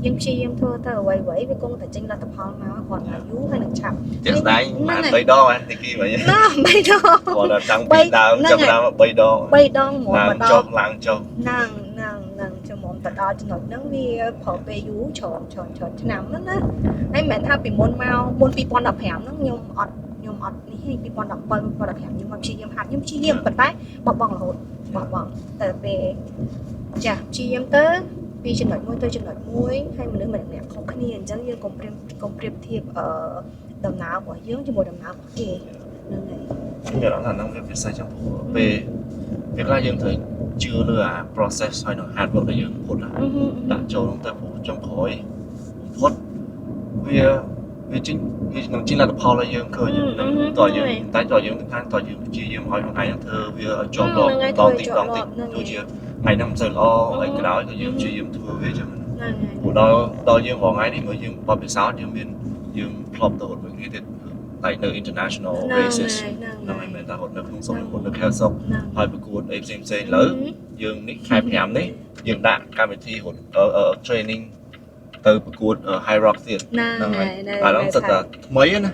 យើងព្យាយាមធ្វើទៅអ្វីៗវាគង់តែចេញលទ្ធផលមកគ្រាន់តែយូរហើយនឹងឆាប់ ជាក់ស្ដែងបាន3ដងហ្នឹងទីគីវិញ ណា3ដង គាត់តាំងពីដើមចាប់ដើម3ដង 3ដងហ្មង ឡើងចុះឡើងចុះ ហ្នឹងជំនុំទៅដល់ចំណុចហ្នឹងវាប្រើពេលយូរច្រើនឆ្នាំហ្នឹងណាហើយមិនមែនថាពីមុនមកមុន2015ហ្នឹងខ្ញុំអត់នេះ2017 2015ខ្ញុំមកព្យាយាមហាត់ខ្ញុំព្យាយាមប៉ុន្តែបោះបង់រហូតបោះបង់ទៅពេលចាព្យាយាមទៅពីចំណុចមួយទៅចំណុចមួយហើយមនុស្សម្នាក់ខុសគ្នាអញ្ចឹងយើងកុំប្រៀបធៀបដំណើររបស់យើងជាមួយដំណើររបស់គេហ្នឹងហើយ ខ្ញុំនិយាយថាហ្នឹងវាពិសេសចឹងព្រោះពេលខ្លះយើងត្រូវជឿលើអា process ហើយនឹង hard work ដែលយើងពុតដាក់ចូលទៅព្រោះចុងក្រោយបំផុតវាចេញនឹងចេញលទ្ធផលឲ្យយើងឃើញតើយើងតែតើយើងខាងតើយើងព្យាយាមឲ្យខ្លួនឯងធ្វើវាឲ្យជាប់លាប់ដងទីទោះជាថ្ងៃហ្នឹងមិនសូវល្អហើយក្រោយក៏យើងព្យាយាមធ្វើវាចឹងហ្នឹងហើយព្រោះដល់យើងរងថ្ងៃនេះមើលយើងបបពិសោធន៍យើងធ្លាប់ទៅរត់មួយគ្នាទៀតតែនៅ international races ហ្នឹងហើយមែនតើរត់នៅក្នុងស្រុករត់នៅខេត្តស្រុកហើយប្រកួតអីផ្សេងៗលើយើងនេះខែ5នេះយើងដាក់កម្មវិធីរត់ training ទៅប្រកួត high rock ទៀតហ្នឹងហើយអាហ្នឹងសិតតែថ្មីណា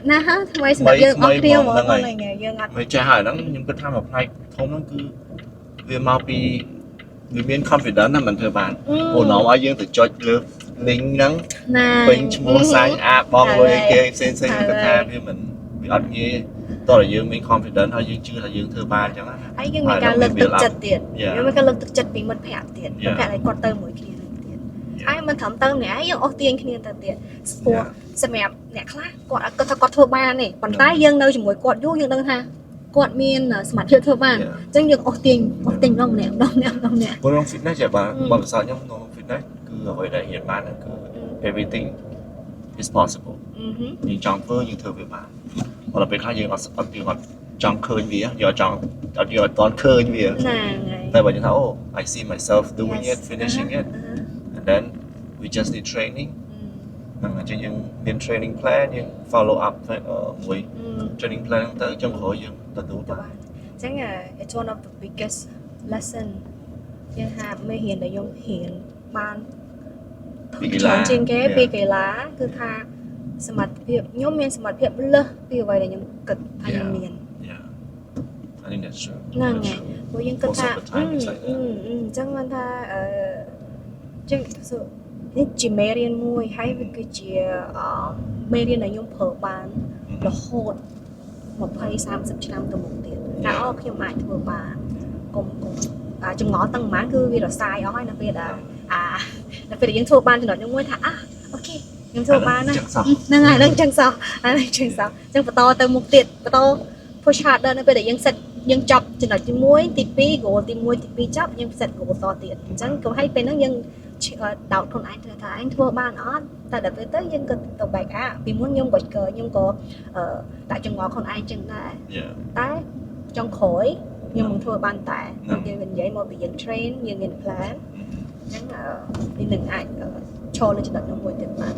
ថ្មីសម្រាប់យើងអត់គ្នាហ្មងហ្នឹងហើយយើងអត់មិនចេះហើយហ្នឹងខ្ញុំគិតថាមួយផ្នែកធំហ្នឹងគឺវាមកពីវាមាន confidence ណាមិនធ្វើបានព្រោះនាំឲ្យយើងទៅចុចលើ link ហ្នឹងពេញឈ្មោះសាញអាបងលុយគេផ្សេងៗគាត់ថាវាអត់ងាយតើយើងមាន confidence ហើយយើងជឿថាយើងធ្វើបានអញ្ចឹងណាហើយយើងមានការលើកទឹកចិត្តទៀតយើងមានការលើកទឹកចិត្តពីមិត្តភ័ក្តិទៀតមិត្តភ័ក្តិឲ្យគាត់ទៅមួយគ្នាហើយមិនត្រឹមទៅម្នាក់ឯងយើងអស់ទាញគ្នាទៅទៀតព្រោះសម្រាប់អ្នកខ្លះគាត់ថាគាត់ធ្វើបានទេប៉ុន្តែយើងនៅជាមួយគាត់យូរយើងដឹងថាគាត់មានសមត្ថភាពធ្វើបានអញ្ចឹងយើងអស់ទាញម្ដងម្នាក់ព្រោះក្នុង fitness ចេះបើភាសាខ្ញុំក្នុង fitness គឺអ្វីដែលរៀនបានគឺ everything is possible យើងចង់ធ្វើយើងធ្វើវាបានដល់ពេលខ្លះយើងអត់ចង់ឃើញវាយើងអត់តន់ឃើញវាតែបើយើងថាអូ I see myself doing it finishing it and then we just need training ហ្នឹងអញ្ចឹងយើងមាន training plan យើង follow up មួយ training plan ទៅចុងក្រោយយើងទទួលបានអញ្ចឹង it's one of the biggest lesson យើងថាមេរៀនដែលខ្ញុំរៀនបានច្រើនជាងគេពីកីឡាគឺថាសមត្ថភាពខ្ញុំមានសមត្ថភាពលើសពីអ្វីដែលខ្ញុំគិតថាខ្ញុំមាន I think that's true ហ្នឹងហើយព្រោះយើងគិតថាអញ្ចឹងមិនថាចឹងនេះជាមេរៀនមួយហើយវាគឺជាមេរៀនដែលខ្ញុំប្រើបានរហូត20-30 ឆ្នាំទៅមុខទៀតថាខ្ញុំអាចធ្វើបានកុំចង្អល់ទាំងប៉ុន្មានគឺវារសាយអស់ហើយនៅពេលដែលយើងធ្វើបានចំណុចមួយថាអូខេខ្ញុំធ្វើបានហ្នឹងហើយហ្នឹងចឹងសោះចឹងបន្តទៅមុខទៀតបន្ត push harder នៅពេលដែលយើងចប់ចំណុចទី1ទី2 goal ទី1ទី2ចប់យើង set goal តទៀតអញ្ចឹងក៏ឲ្យពេលហ្នឹងយើងដោតខ្លួនឯងថាឯងធ្វើបានអត់តែដល់ពេលទៅយើងក៏ទៅ back up ពីមុនខ្ញុំក៏ដាក់ចង្អល់ខ្លួនឯងចឹងដែរតែចុងក្រោយខ្ញុំមិនធ្វើបានតែយើងនិយាយមកពីយើង train យើងមាន plan អញ្ចឹងវានឹងអាចឈរលើចំណុចនោះមួយទៀតបាន